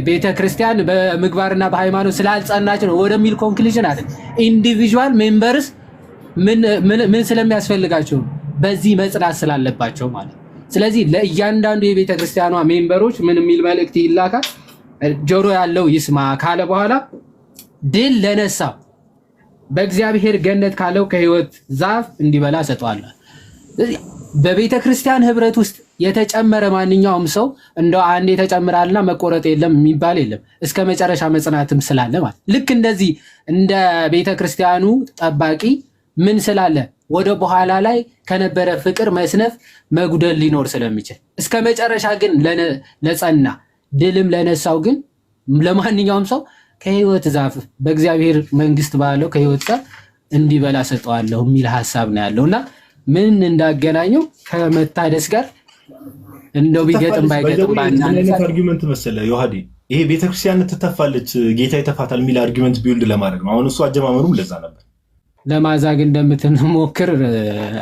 ቤተክርስቲያን በምግባርና በሃይማኖት ስላልጸናች ነው ወደሚል ኮንክሉዥን አይደል። ኢንዲቪጁዋል ሜምበርስ ምን ስለሚያስፈልጋቸው በዚህ መጽናት ስላለባቸው ማለት። ስለዚህ ለእያንዳንዱ የቤተክርስቲያኗ ሜምበሮች ምን የሚል መልእክት ይላካል? ጆሮ ያለው ይስማ ካለ በኋላ ድል ለነሳው በእግዚአብሔር ገነት ካለው ከሕይወት ዛፍ እንዲበላ ሰጠዋለሁ። በቤተክርስቲያን ህብረት ውስጥ የተጨመረ ማንኛውም ሰው እንደው አንዴ ተጨምራልና መቆረጥ የለም የሚባል የለም። እስከ መጨረሻ መጽናትም ስላለ ማለት ልክ እንደዚህ እንደ ቤተክርስቲያኑ ጠባቂ ምን ስላለ ወደ በኋላ ላይ ከነበረ ፍቅር መስነፍ መጉደል ሊኖር ስለሚችል እስከ መጨረሻ ግን ለጸና ድልም ለነሳው ግን ለማንኛውም ሰው ከሕይወት ዛፍ በእግዚአብሔር መንግስት ባለው ከሕይወት ዛፍ እንዲበላ ሰጠዋለሁ የሚል ሐሳብ ነው ያለውና ምን እንዳገናኘው ከመታደስ ጋር እንደው ቢገጥም ባይገጥም ባናነሳ አርጊመንት መሰለ ዮሐዲ ይሄ ቤተክርስቲያን ትተፋለች ጌታ ይተፋታል የሚል አርጊመንት ቢውልድ ለማድረግ ነው። አሁን እሱ አጀማመሩም ለዛ ነበር ለማዛግ እንደምትሞክር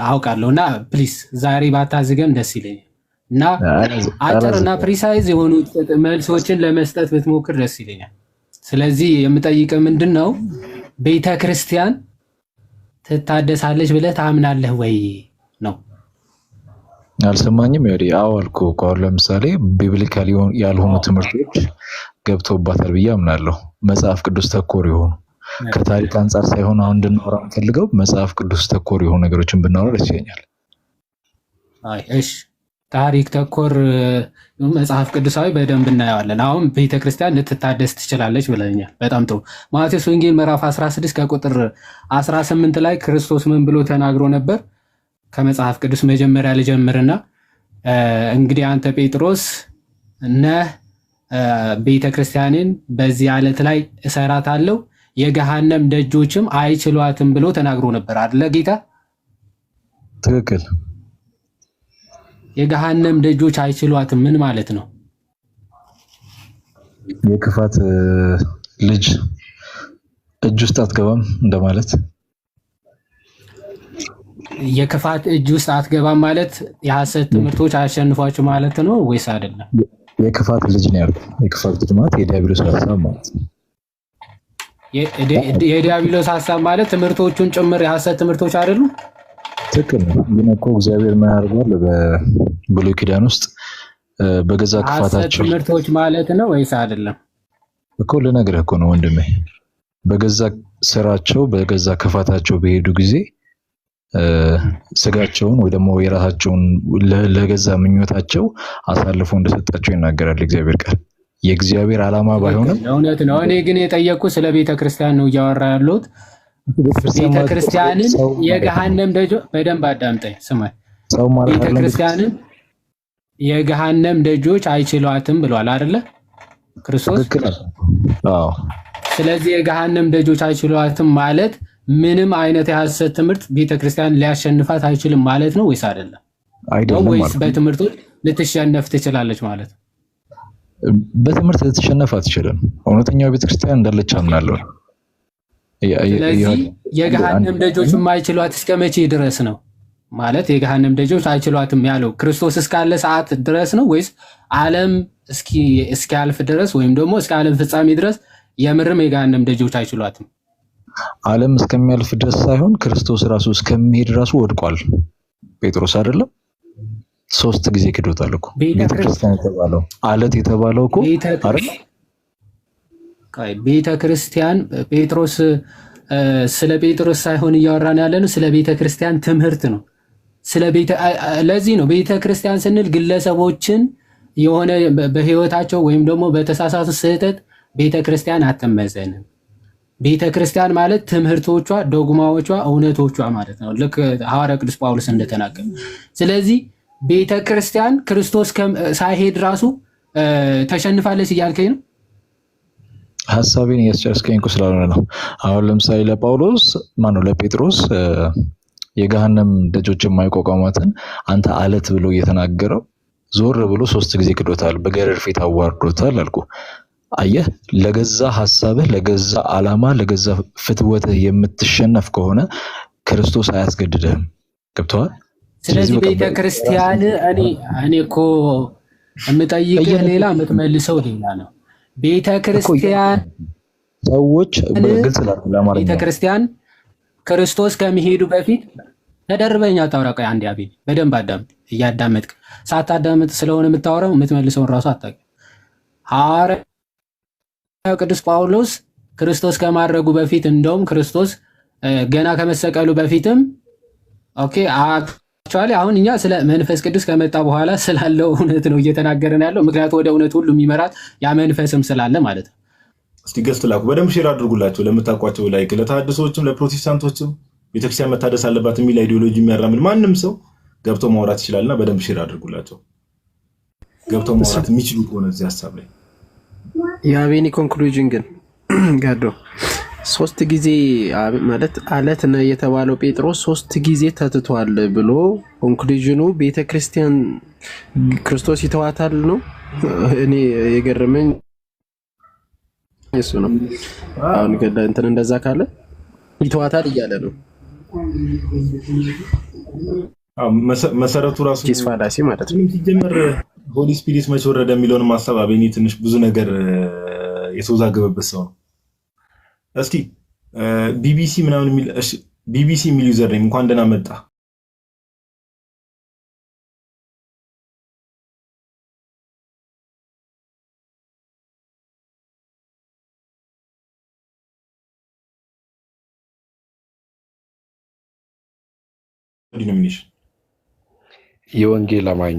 አውቃለሁና ፕሊስ ዛሬ ባታዝገም ደስ ይለኛል እና አጭርና ፕሪሳይዝ የሆኑ መልሶችን ለመስጠት ብትሞክር ደስ ይለኛል። ስለዚህ የምጠይቀው ምንድነው ቤተክርስቲያን ትታደሳለች ብለህ ታምናለህ ወይ ነው? አልሰማኝም። ይወዲ አዋልኩ ቋው ለምሳሌ ቢብሊካሊ ያልሆኑ ትምህርቶች ገብተውባታል ብዬ አምናለሁ። መጽሐፍ ቅዱስ ተኮር የሆኑ ከታሪክ አንፃር ሳይሆን አሁን እንድናወራ ፈልገው መጽሐፍ ቅዱስ ተኮር የሆኑ ነገሮችን ብናወራ ደስ ይለኛል። አይ እሺ ታሪክ ተኮር መጽሐፍ ቅዱሳዊ በደንብ እናየዋለን። አሁን ቤተክርስቲያን ልትታደስ ትችላለች ብለኛል። በጣም ጥሩ። ማቴዎስ ወንጌል ምዕራፍ 16 ከቁጥር 18 ላይ ክርስቶስ ምን ብሎ ተናግሮ ነበር? ከመጽሐፍ ቅዱስ መጀመሪያ ልጀምርና እንግዲህ አንተ ጴጥሮስ ነህ፣ ቤተክርስቲያንን በዚህ ዓለት ላይ እሰራታለሁ፣ የገሃነም ደጆችም አይችሏትም ብሎ ተናግሮ ነበር አይደለ ጌታ? ትክክል። የገሃነም ደጆች አይችሏትም ምን ማለት ነው? የክፋት ልጅ እጅ ውስጥ አትገባም እንደማለት። የክፋት እጅ ውስጥ አትገባም ማለት የሐሰት ትምህርቶች አያሸንፏችሁ ማለት ነው ወይስ አይደለም? የክፋት ልጅ ነው ያልኩት። የክፋት ልጅ ማለት የዲያብሎስ ሐሳብ ማለት ነው። የዲያብሎስ ሐሳብ ማለት ትምህርቶቹን ጭምር የሐሰት ትምህርቶች አይደሉ? ትክክል ነው። ግን እኮ እግዚአብሔር ምን አድርጓል? በብሉይ ኪዳን ውስጥ በገዛ ክፋታቸው ትምህርቶች ማለት ነው ወይስ አይደለም እኮ ልነግርህ እኮ ነው ወንድሜ። በገዛ ስራቸው በገዛ ክፋታቸው በሄዱ ጊዜ ስጋቸውን ወይ ደግሞ የራሳቸውን ለገዛ ምኞታቸው አሳልፎ እንደሰጣቸው ይናገራል እግዚአብሔር ቃል። የእግዚአብሔር ዓላማ ባይሆንም እውነት ነው። እኔ ግን የጠየቅኩት ስለ ቤተክርስቲያን ነው እያወራ ያለሁት። ቤተክርስቲያንን የገሃነም ደጆች በደንብ አዳምጠኝ ስማኝ። ቤተክርስቲያንን የገሃነም ደጆች አይችሏትም ብሏል አይደለ ክርስቶስ? አዎ። ስለዚህ የገሃነም ደጆች አይችሏትም ማለት ምንም አይነት የሐሰት ትምህርት ቤተክርስቲያን ሊያሸንፋት አይችልም ማለት ነው ወይስ አይደለም? አይደለም ወይስ በትምህርቱ ልትሸነፍ ትችላለች ማለት ነው? በትምህርት ልትሸነፍ አትችልም። እውነተኛው ቤተክርስቲያን እንዳለች አምናለሁ። ስለዚህ የገሃነም ደጆች የማይችሏት እስከ መቼ ድረስ ነው ማለት? የገሃነም ደጆች አይችሏትም ያለው ክርስቶስ እስካለ ሰዓት ድረስ ነው ወይስ ዓለም እስኪያልፍ ድረስ ወይም ደግሞ እስከ ዓለም ፍጻሜ ድረስ የምርም የገሃነም ደጆች አይችሏትም? ዓለም እስከሚያልፍ ድረስ ሳይሆን ክርስቶስ ራሱ እስከሚሄድ ራሱ ወድቋል ጴጥሮስ አይደለም? 3 ጊዜ ክዶታል እኮ ቤተክርስቲያን የተባለው አለት የተባለው እኮ አይደል? ቤተክርስቲያን ጴጥሮስ ስለ ጴጥሮስ ሳይሆን እያወራን ያለነው ስለ ቤተክርስቲያን ትምህርት ነው። ለዚህ ነው ቤተክርስቲያን ስንል ግለሰቦችን የሆነ በህይወታቸው ወይም ደግሞ በተሳሳተ ስህተት ቤተክርስቲያን አትመዘንም። ቤተክርስቲያን ማለት ትምህርቶቿ፣ ዶግማዎቿ፣ እውነቶቿ ማለት ነው። ልክ ሐዋርያ ቅዱስ ጳውሎስ እንደተናገረ። ስለዚህ ቤተክርስቲያን ክርስቶስ ሳይሄድ ራሱ ተሸንፋለች እያልከኝ ነው? ሐሳቤን እያስጨረስከኝ እኮ ስላልሆነ ነው። አሁን ለምሳሌ ለጴጥሮስ የገሃነም ደጆች የማይቋቋሟትን አንተ አለት ብሎ እየተናገረው ዞር ብሎ 3 ጊዜ ክዶታል፣ በገረድ ፊት አዋርዶታል አልኩ። አየህ፣ ለገዛ ሐሳብህ፣ ለገዛ ዓላማ፣ ለገዛ ፍትወትህ የምትሸነፍ ከሆነ ክርስቶስ አያስገድድህም። ገብቶሃል? ስለዚህ ቤተክርስቲያን እኔ እኮ የምጠይቅህ ሌላ የምትመልሰው ሌላ ነው። ቤተክርስቲያን ሰዎች ግልጽ ለማድረግ ቤተክርስቲያን ክርስቶስ ከመሄዱ በፊት ተደርበኛ ታውራ። ቆይ አንዴ አቤል በደንብ አዳምጥ። እያዳመጥክ ሳታዳምጥ ስለሆነ የምታወራው የምትመልሰውን ራሱ አታውቅም። ሐዋርያው ቅዱስ ጳውሎስ ክርስቶስ ከማድረጉ በፊት እንደውም ክርስቶስ ገና ከመሰቀሉ በፊትም ኦኬ አክቹዋሊ አሁን እኛ ስለ መንፈስ ቅዱስ ከመጣ በኋላ ስላለው እውነት ነው እየተናገረን ያለው። ምክንያቱም ወደ እውነት ሁሉ የሚመራት ያ መንፈስም ስላለ ማለት ነው። እስቲ ገስት ላኩ፣ በደንብ ሼር አድርጉላቸው ለምታውቋቸው፣ ላይክ ለተሐድሶችም ለፕሮቴስታንቶችም ቤተክርስቲያን መታደስ አለባት የሚል አይዲዮሎጂ የሚያራምድ ማንም ሰው ገብቶ ማውራት ይችላልና በደንብ ሼር አድርጉላቸው። ገብቶ ማውራት የሚችሉ ከሆነ እዚህ ሐሳብ ላይ የአቤኒ ኮንክሉዥን ግን ጋዶ 3 ጊዜ ማለት አለት ነው የተባለው ጴጥሮስ 3 ጊዜ ተትቷል ብሎ ኮንክሉዥኑ ቤተክርስቲያን ክርስቶስ ይተዋታል ነው። እኔ የገረመኝ እሱ ነው። አሁን ገዳ እንትን እንደዛ ካለ ይተዋታል እያለ ነው። መሰረቱ ራሱ ፋላሲ ማለት ነው። ሲጀመር ሆሊ ስፒሪት መቼ ወረደ የሚለውን ማሰብ አቤኒ ትንሽ ብዙ ነገር የተወዛገበበት ሰው ነው። እስቲ ቢቢሲ ምናምን የሚል እሺ፣ ቢቢሲ የሚል ዩዘር ነኝ እንኳን ደህና መጣ። ዲኖሚኔሽን የወንጌል አማኝ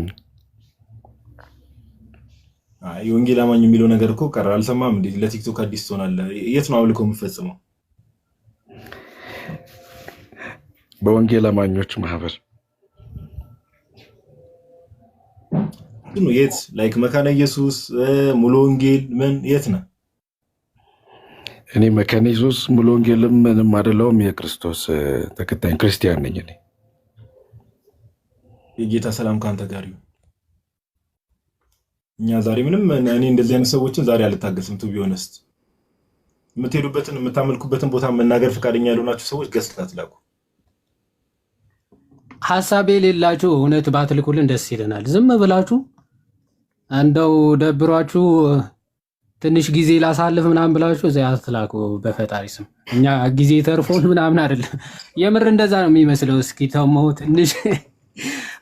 የወንጌል አማኝ የሚለው ነገር እኮ ቀረ። አልሰማም እንዴ? ለቲክቶክ አዲስ ትሆናለህ። የት ነው አምልኮ የምፈጽመው? በወንጌል አማኞች ማህበር የት ላይክ መካነ ኢየሱስ ሙሉ ወንጌል ምን የት ነው? እኔ መካነ ኢየሱስ ሙሉ ወንጌልም ምንም አይደለሁም። የክርስቶስ ተከታይ ክርስቲያን ነኝ። እኔ የጌታ ሰላም ካንተ ጋር ይሁን። እኛ ዛሬ ምንም እኔ እንደዚህ አይነት ሰዎችን ዛሬ አልታገስም። ቱ ቢሆንስት የምትሄዱበትን የምታመልኩበትን ቦታ መናገር ፈቃደኛ ያልሆናችሁ ሰዎች ገስታት ላኩ። ሐሳብ የሌላችሁ እውነት ባትልኩልን ደስ ይለናል። ዝም ብላችሁ እንደው ደብሯችሁ ትንሽ ጊዜ ላሳልፍ ምናምን ብላችሁ እዚያ አትላኩ። በፈጣሪ ስም እኛ ጊዜ ተርፎን ምናምን አይደለም። የምር እንደዛ ነው የሚመስለው። እስኪ ተመው ትንሽ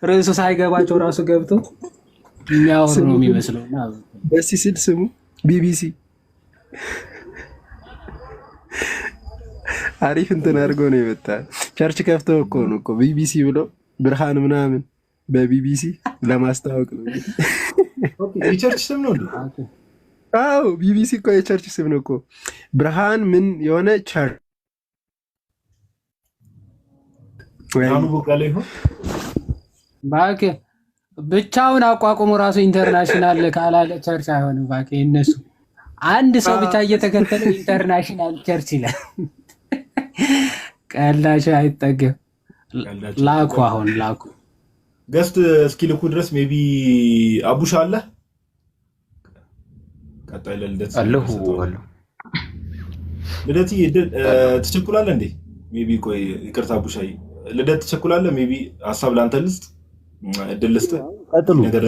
ርዕሱ ሳይገባቸው ራሱ ገብቶ የሚያወሩ ነው የሚመስለውና ደስ ሲል ስሙ ቢቢሲ አሪፍ እንትን አድርጎ ነው የመጣ። ቸርች ከፍተው እኮ ነው እኮ ቢቢሲ ብሎ ብርሃን ምናምን በቢቢሲ ለማስተዋወቅ ነው። የቸርች ስም ነው እንዴ? አዎ ቢቢሲ እኮ የቸርች ስም ነው እኮ። ብርሃን ምን የሆነ ቸርች ብርሃኑ ቦጋለ ይሆን እባክህ። ብቻውን አቋቁሞ ራሱ ኢንተርናሽናል ካላለ ቸርች አይሆንም። እባክህ እነሱ አንድ ሰው ብቻ እየተከተለ ኢንተርናሽናል ቸርች ይላል። ቀላሽ አይጠገም። ላኩ አሁን ላኩ ገስት እስኪልኩ ድረስ ሜቢ አቡሻ አለ ቀጣይ ለልደት አለሁ ልደት ትቸኩላለህ እንዴ? ሜቢ ቆይ ይቅርታ አቡሻይ ልደት ትቸኩላለህ? ሜቢ ሀሳብ ላንተ ልስጥ እድል ልስጥ። ቀጥሉ ነገር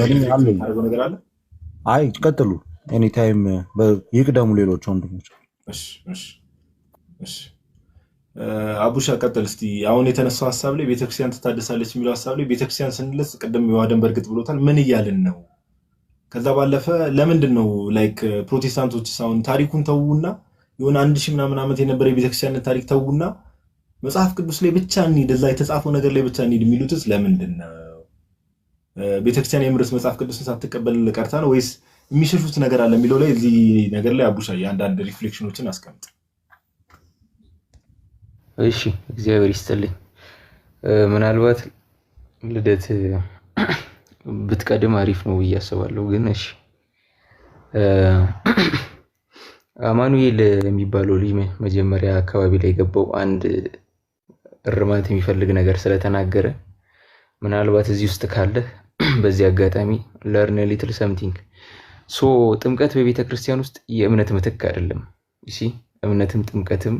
አለ። አይ ቀጥሉ። ኤኒ ታይም ይቅደሙ ሌሎች ወንድሞች። እሺ እሺ እሺ አቡሻ ቀጥል እስቲ። አሁን የተነሳው ሀሳብ ላይ ቤተክርስቲያን ትታደሳለች የሚለው ሀሳብ ላይ ቤተክርስቲያን ስንልስ ቅድም የዋደን በርግጥ ብሎታል። ምን እያልን ነው? ከዛ ባለፈ ለምንድን ነው ላይክ ፕሮቴስታንቶች አሁን ታሪኩን ተውና የሆነ 1000 ምናምን ዓመት የነበረ የቤተክርስቲያን ታሪክ ተውና መጽሐፍ ቅዱስ ላይ ብቻ እንሂድ፣ እዛ የተጻፈው ነገር ላይ ብቻ እንሂድ የሚሉትስ ለምንድን ነው? ቤተክርስቲያን የምርስ መጽሐፍ ቅዱስን ሳትቀበል ቀርታ ነው ወይስ የሚሸሹት ነገር አለ የሚለው ላይ እዚህ ነገር ላይ አቡሻ አንዳንድ ሪፍሌክሽኖችን አስቀምጥ። እሺ እግዚአብሔር ይስጥልኝ። ምናልባት ልደት ብትቀድም አሪፍ ነው ብዬ አስባለሁ። ግን እሺ አማኑኤል የሚባለው ልጅ መጀመሪያ አካባቢ ላይ ገባው አንድ እርማት የሚፈልግ ነገር ስለተናገረ ምናልባት እዚህ ውስጥ ካለ በዚህ አጋጣሚ ለርን ሊትል ሰምቲንግ ሶ ጥምቀት በቤተ ክርስቲያን ውስጥ የእምነት ምትክ አይደለም። እሺ እምነትም ጥምቀትም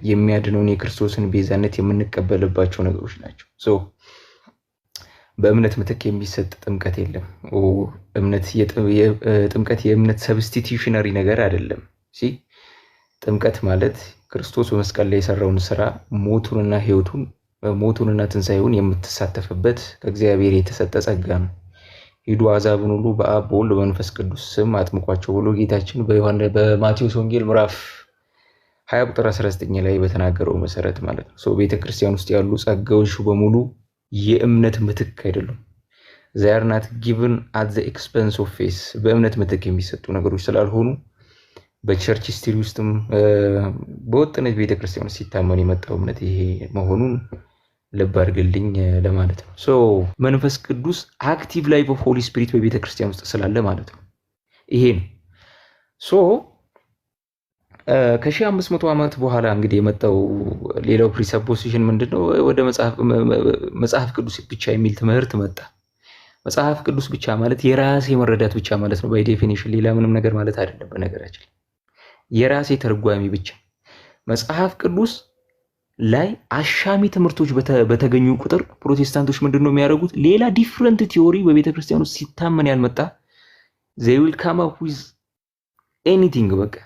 የሚያድነውን የክርስቶስን ቤዛነት የምንቀበልባቸው ነገሮች ናቸው። ሶ በእምነት ምትክ የሚሰጥ ጥምቀት የለም። ጥምቀት የእምነት ሰብስቲቲዩሽነሪ ነገር አይደለም። ጥምቀት ማለት ክርስቶስ በመስቀል ላይ የሰራውን ስራ ሞቱንና ትንሣኤውን የምትሳተፍበት ከእግዚአብሔር የተሰጠ ጸጋ ነው። ሂዱ አሕዛብን ሁሉ በአብ በወልድ በመንፈስ ቅዱስ ስም አጥምቋቸው ብሎ ጌታችን በማቴዎስ ወንጌል ምዕራፍ 20 ቁጥር 19 ላይ በተናገረው መሰረት ማለት ነው። ቤተክርስቲያን ውስጥ ያሉ ጸጋዎች በሙሉ የእምነት ምትክ አይደሉም። they are not given at the expense of faith በእምነት ምትክ የሚሰጡ ነገሮች ስላልሆኑ በቸርች ሂስትሪ ውስጥም በወጥነት ቤተክርስቲያን ውስጥ ሲታመን የመጣው እምነት ይሄ መሆኑን ልብ አድርግልኝ ለማለት ነው። መንፈስ ቅዱስ አክቲቭ ላይፍ ኦፍ ሆሊ ስፒሪት በቤተክርስቲያን ውስጥ ስላለ ማለት ነው። ይሄ ነው ከ1500 ዓመት በኋላ እንግዲህ የመጣው ሌላው ፕሪሰፖዚሽን ምንድነው? ወደ መጽሐፍ ቅዱስ ብቻ የሚል ትምህርት መጣ። መጽሐፍ ቅዱስ ብቻ ማለት የራሴ መረዳት ብቻ ማለት ነው። ባይ ዴፊኒሽን ሌላ ምንም ነገር ማለት አይደለም። በነገራችን የራሴ ተርጓሚ ብቻ መጽሐፍ ቅዱስ ላይ አሻሚ ትምህርቶች በተገኙ ቁጥር ፕሮቴስታንቶች ምንድነው የሚያደርጉት? ሌላ ዲፈረንት ቲዮሪ በቤተክርስቲያን ውስጥ ሲታመን ያልመጣ they will come up with anything በቃ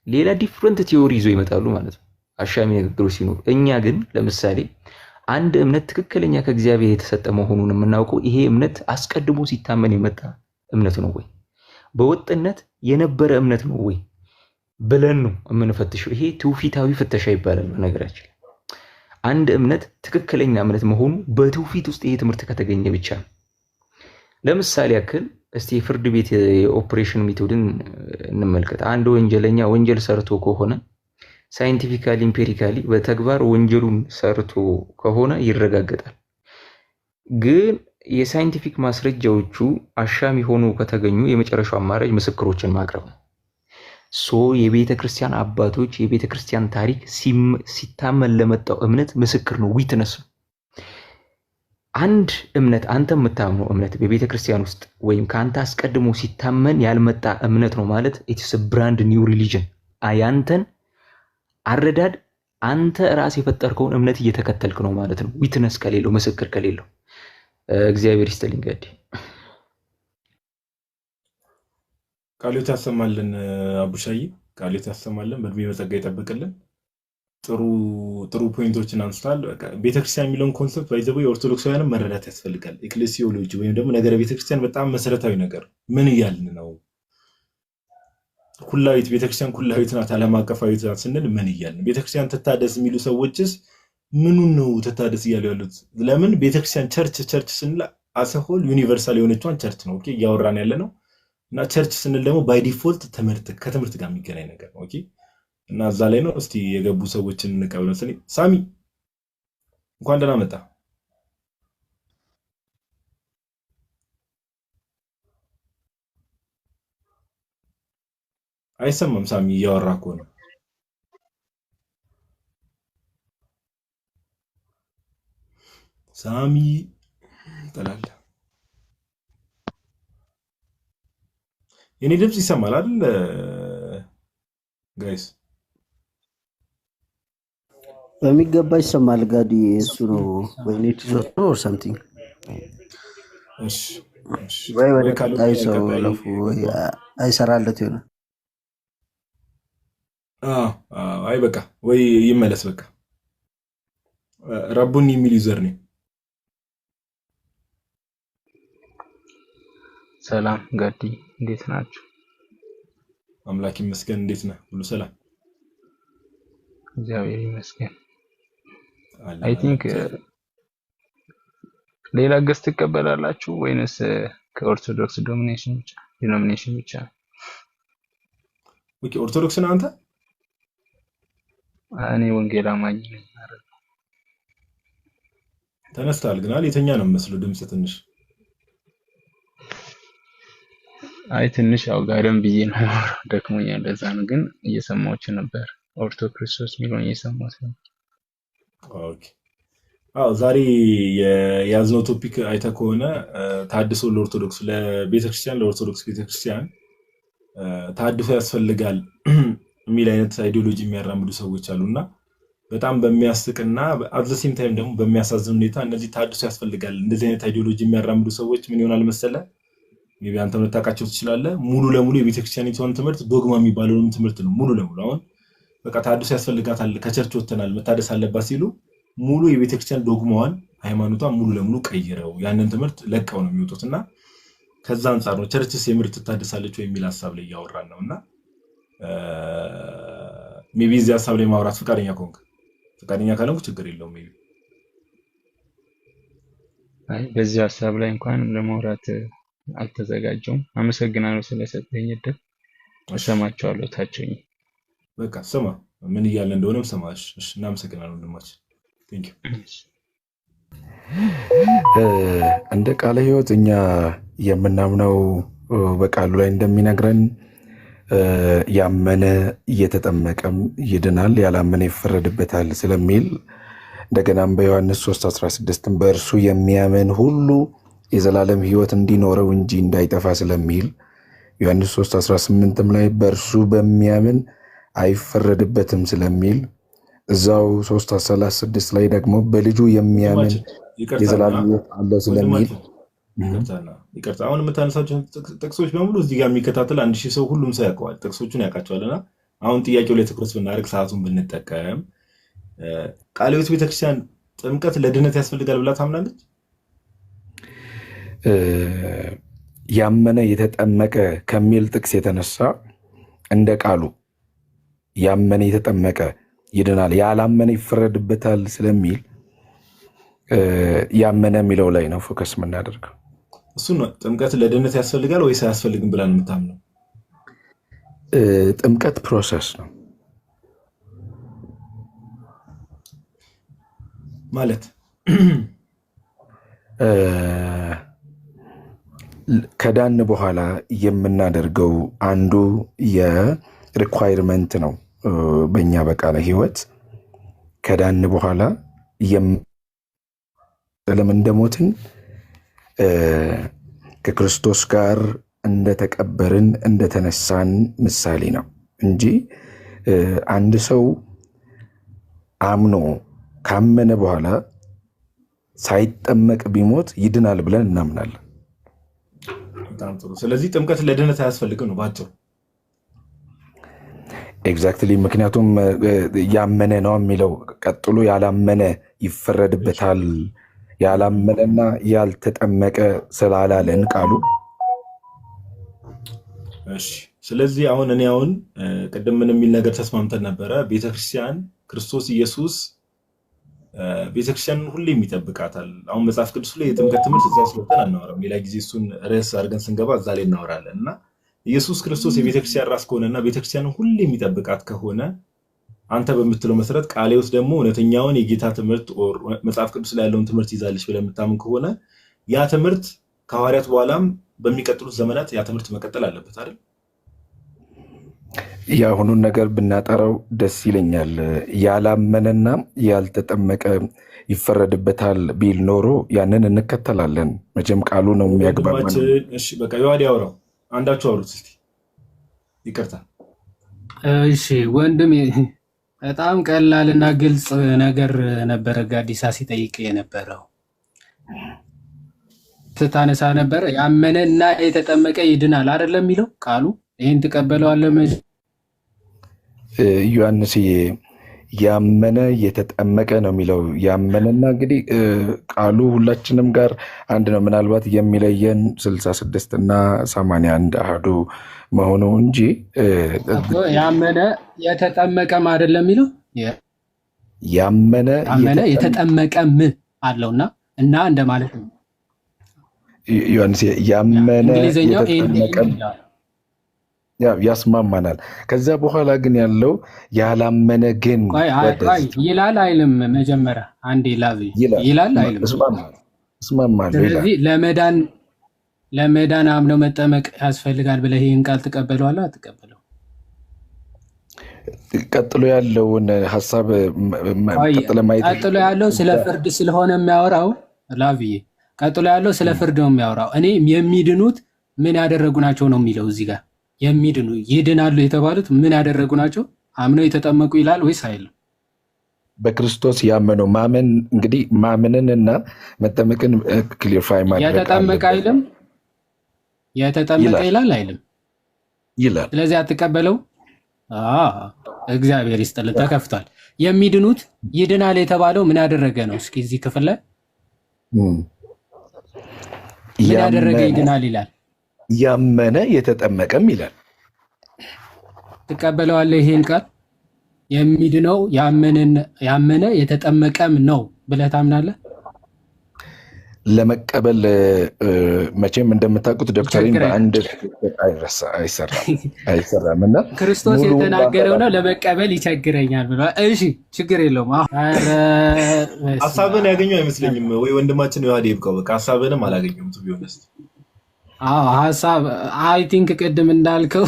ሌላ ዲፈረንት ቲዮሪ ይዞ ይመጣሉ ማለት ነው፣ አሻሚ ንግግሮች ሲኖሩ። እኛ ግን ለምሳሌ አንድ እምነት ትክክለኛ ከእግዚአብሔር የተሰጠ መሆኑን የምናውቀው ይሄ እምነት አስቀድሞ ሲታመን የመጣ እምነት ነው ወይ በወጥነት የነበረ እምነት ነው ወይ ብለን ነው የምንፈትሸው። ይሄ ትውፊታዊ ፍተሻ ይባላል። በነገራችን አንድ እምነት ትክክለኛ እምነት መሆኑ በትውፊት ውስጥ ይሄ ትምህርት ከተገኘ ብቻ ነው። ለምሳሌ ያክል እስቲ ፍርድ ቤት የኦፕሬሽን ሜቶድን እንመልከት። አንድ ወንጀለኛ ወንጀል ሰርቶ ከሆነ ሳይንቲፊካሊ ኢምፔሪካሊ በተግባር ወንጀሉን ሰርቶ ከሆነ ይረጋገጣል። ግን የሳይንቲፊክ ማስረጃዎቹ አሻሚ ሆኖ ከተገኙ የመጨረሻው አማራጭ ምስክሮችን ማቅረብ ነው። የቤተክርስቲያን አባቶች የቤተክርስቲያን ታሪክ ሲታመን ለመጣው እምነት ምስክር ነው፣ ዊትነስ ነው። አንድ እምነት አንተ የምታምነው እምነት በቤተክርስቲያን ውስጥ ወይም ካንተ አስቀድሞ ሲታመን ያልመጣ እምነት ነው ማለት ኢትስ ብራንድ ኒው ሪሊጅን። ያንተን አረዳድ አንተ ራስ የፈጠርከውን እምነት እየተከተልክ ነው ማለት ነው፣ ዊትነስ ከሌለው ምስክር ከሌለው። እግዚአብሔር ይስጥልኝ። ጋዲ ቃልዮት ያሰማልን። አቡሻይ ቃልዮት ያሰማልን፣ በእድሜ በጸጋ ይጠብቅልን። ጥሩ ፖይንቶችን አንስቷል። ቤተክርስቲያን የሚለውን ኮንሰፕት ባይዘው የኦርቶዶክሳውያንም መረዳት ያስፈልጋል። ኤክሌሲዮሎጂ ወይም ደግሞ ነገረ ቤተክርስቲያን በጣም መሰረታዊ ነገር ምን እያልን ነው? ኩላዊት ቤተክርስቲያን ኩላዊት ናት፣ ዓለም አቀፋዊት ናት ስንል ምን እያልን? ቤተክርስቲያን ትታደስ የሚሉ ሰዎችስ ምኑን ነው ትታደስ እያሉ ያሉት? ለምን ቤተክርስቲያን ቸርች ስንል አሰሆል ዩኒቨርሳል የሆነችዋን ቸርች ነው እያወራን ያለ ነው። እና ቸርች ስንል ደግሞ ባይ ዲፎልት ከትምህርት ጋር የሚገናኝ ነገር ነው። እና እዛ ላይ ነው። እስቲ የገቡ ሰዎችን እንቀበል። ሳሚ እንኳን ደህና መጣ። አይሰማም። ሳሚ እያወራ እኮ ነው። ሳሚ ጠላል። የኔ ድምጽ ይሰማል አይደል ጋይስ? በሚገባ ይሰማል። ጋዲ እሱ ነው ወይ ኔት ይዞት ነው ኦር ሳምቲንግ? እሺ ወይ ወደ ቀጣይ ሰው ለፉ አይሰራለት ይሆናል። አይ በቃ ወይ ይመለስ በቃ። ረቡኒ የሚል ዩዘር ነው። ሰላም ጋዲ እንዴት ናችሁ? አምላክ ይመስገን። እንዴት ነህ? ሁሉ ሰላም? እግዚአብሔር ይመስገን። አይ ቲንክ ሌላ ገስት ትቀበላላችሁ ወይንስ ከኦርቶዶክስ ዲኖሚኔሽን ብቻ? ኦኬ ኦርቶዶክስ ነህ አንተ? እኔ ወንጌል አማኝ ነኝ። ተነስተሃል ግን የተኛ ነው መስለው ድምጽ ትንሽ አይ ትንሽ ያው ጋርም ብዬ ነው ደክሞኛል። ለዛ ነው ግን እየሰማሁት ነበር። ኦርቶ ክርስቶስ ሚሊዮን እየሰማሁት ነው። ኦኬ ዛሬ የያዝነው ቶፒክ አይተህ ከሆነ ታድሶ ለኦርቶዶክስ ለቤተክርስቲያን ለኦርቶዶክስ ቤተክርስቲያን ታድሶ ያስፈልጋል የሚል አይነት አይዲዮሎጂ የሚያራምዱ ሰዎች አሉና በጣም በሚያስቅና አት ዘ ሴም ታይም ደግሞ በሚያሳዝን ሁኔታ እነዚህ ታድሶ ያስፈልጋል እንደዚህ አይነት አይዲዮሎጂ የሚያራምዱ ሰዎች ምን ይሆናል መሰለ ሜቢ አንተ ልታውቃቸው ትችላለህ። ሙሉ ለሙሉ የቤተክርስቲያኒቷን ትምህርት ዶግማ የሚባለውን ትምህርት ነው ሙሉ ለሙሉ አሁን በቃ ታድሶ ያስፈልጋታል ከቸርች ወጥተናል መታደስ አለባት ሲሉ ሙሉ የቤተክርስቲያን ዶግማዋን ሃይማኖቷን ሙሉ ለሙሉ ቀይረው ያንን ትምህርት ለቀው ነው የሚወጡትና ከዛ አንፃር ነው ቸርችስ የምርት ትታደሳለች ወይ የሚል ሐሳብ ላይ ያወራን ነውና ሜቢ እዚህ ሐሳብ ላይ ማውራት ፈቃደኛ ካልሆንኩ ችግር የለውም። ሜቢ አይ በዚህ ሐሳብ ላይ እንኳን ለማውራት አልተዘጋጀውም። አመሰግናለሁ ስለሰጠኝ እድል። እሰማቸዋለሁ ታቸኝ። በቃ ስማ ምን እያለ እንደሆነም ሰማሽ። እሺ እናመሰግናለን ወንድማችን። ቴንክ ዩ። እንደ ቃለ ሕይወት እኛ የምናምነው በቃሉ ላይ እንደሚነግረን ያመነ እየተጠመቀም ይድናል ያላመነ ይፈረድበታል ስለሚል እንደገናም በዮሐንስ 3:16 በእርሱ የሚያምን ሁሉ የዘላለም ሕይወት እንዲኖረው እንጂ እንዳይጠፋ ስለሚል ዮሐንስ 3:18 ላይ በእርሱ በሚያምን አይፈረድበትም ስለሚል እዛው 3:36 ላይ ደግሞ በልጁ የሚያምን የዘላለም ሕይወት አለው ስለሚል ይቅርታ አሁን የምታነሳቸው ጥቅሶች በሙሉ እዚህ ጋር የሚከታተል 1000 ሰው ሁሉም ሰው ያውቀዋል ጥቅሶቹን ያውቃቸዋልና አሁን ጥያቄው ላይ ትኩረት ብናደርግ ሰዓቱን ብንጠቀም ቃለ ሕይወት ቤተክርስቲያን ጥምቀት ለድነት ያስፈልጋል ብላ ታምናለች? ያመነ የተጠመቀ ከሚል ጥቅስ የተነሳ እንደ ቃሉ ያመነ የተጠመቀ ይድናል ያላመነ ይፈረድበታል ስለሚል ያመነ የሚለው ላይ ነው ፎከስ የምናደርገው። እሱ ነው ጥምቀት ለድነት ያስፈልጋል ወይስ አያስፈልግም ብላ ነው የምታምነው? ጥምቀት ፕሮሰስ ነው ማለት ከዳን በኋላ የምናደርገው አንዱ የሪኳየርመንት ነው። በእኛ በቃለ ሕይወት ከዳን በኋላ ለምን እንደሞትን ከክርስቶስ ጋር እንደተቀበርን እንደተነሳን ምሳሌ ነው እንጂ አንድ ሰው አምኖ ካመነ በኋላ ሳይጠመቅ ቢሞት ይድናል ብለን እናምናለን። በጣም ጥሩ። ስለዚህ ጥምቀት ለድነት አያስፈልግም ነው ባጭሩ። ኤግዛክትሊ። ምክንያቱም ያመነ ነው የሚለው ቀጥሎ ያላመነ ይፈረድበታል ያላመነና ያልተጠመቀ ስላላለን ቃሉ። እሺ ስለዚህ አሁን እኔ ቅድም ምን የሚል ነገር ተስማምተን ነበረ ቤተክርስቲያን ክርስቶስ ኢየሱስ ቤተክርስቲያን ሁሌም ይጠብቃታል። አሁን መጽሐፍ ቅዱስ ላይ የጥምቀት ትምህርት እዛ ስለተን አናወራም። ሌላ ጊዜ እሱን ርዕስ አድርገን ስንገባ እዛ ላይ እናወራለን እና ኢየሱስ ክርስቶስ የቤተክርስቲያን ራስ ከሆነና ቤተክርስቲያን ሁሌም የሚጠብቃት ከሆነ አንተ በምትለው መሰረት ቃለ ሕይወት ደግሞ እውነተኛውን የጌታ ትምህርት መጽሐፍ ቅዱስ ላይ ያለውን ትምህርት ይዛለች ብለህ የምታምን ከሆነ ያ ትምህርት ከሐዋርያት በኋላም በሚቀጥሉት ዘመናት ያ ትምህርት መቀጠል አለበት አይደል? የአሁኑን ነገር ብናጠራው ደስ ይለኛል። ያላመነና ያልተጠመቀ ይፈረድበታል ቢል ኖሮ ያንን እንከተላለን። መቼም ቃሉ ነው የሚያግባባን። እሺ በቃ ዮሐድ ያወራው አንዳችሁ አውሩት እስቲ። ይቅርታ። እሺ ወንድም በጣም ቀላልና ግልጽ ነገር ነበረ ጋዲሳ ሲጠይቅ የነበረው ስታነሳ ነበር። ያመነና የተጠመቀ ይድናል አይደለም የሚለው ቃሉ። ይህን ትቀበለዋለህ? ዮሐንስዬ ያመነ የተጠመቀ ነው የሚለው። ያመነና እንግዲህ ቃሉ ሁላችንም ጋር አንድ ነው። ምናልባት የሚለየን 66 እና 81 አሃዱ መሆኑ እንጂ ያመነ የተጠመቀም አይደለም የሚለው ያመነ የተጠመቀም አለውና እና እንደማለት ነው። ዮሐንስ ያመነ እንግሊዘኛው ያስማማናል። ከዛ በኋላ ግን ያለው ያላመነ ግን ይላል አይልም? መጀመሪያ አንዴ ይላል አይልም? እስማማለሁ። ስለዚህ ለመዳን አምነው መጠመቅ ያስፈልጋል ብለህ ይህን ቃል ትቀበለዋለህ አትቀበለው? ቀጥሎ ያለውን ሀሳብ ቀጥሎ ያለው ስለ ፍርድ ስለሆነ የሚያወራው ላቪዬ፣ ቀጥሎ ያለው ስለ ፍርድ ነው የሚያወራው። እኔ የሚድኑት ምን ያደረጉ ናቸው ነው የሚለው እዚህ ጋር። ይድናሉ የተባሉት ምን ያደረጉ ናቸው? አምነው የተጠመቁ ይላል ወይስ አይልም? በክርስቶስ ያመነው ማመን እንግዲህ ማመንንና መጠመቅን ክሊርፋይ ማድረግ የተጠመቀ አይልም የተጠመቀ ይላል አይልም ይላል። ስለዚህ አትቀበለው። እግዚአብሔር ይስጥልን ተከፍቷል። የሚድኑት ይድናል የተባለው ምን ያደረገ ነው? እስኪ እዚህ ክፍል ላይ ምን ያደረገ ይድናል ይላል? ያመነ የተጠመቀም ይላል። ትቀበለዋለህ ይሄን ቃል? የሚድነው ያመነ የተጠመቀም ነው ብለህ ታምናለህ? ለመቀበል መቼም እንደምታውቁት ዶክተሪን በአንድ አይሰራም እና ክርስቶስ የተናገረው ነው ለመቀበል ይቸግረኛል ብሏል። እሺ ችግር የለውም። ሀሳብን ያገኘው አይመስለኝም ወይ ወንድማችን ዮሐዴ ይብቃው። በቃ ሀሳብንም አላገኘውም ቱ ቢሆንስ ሀሳብ አይ ቲንክ ቅድም እንዳልከው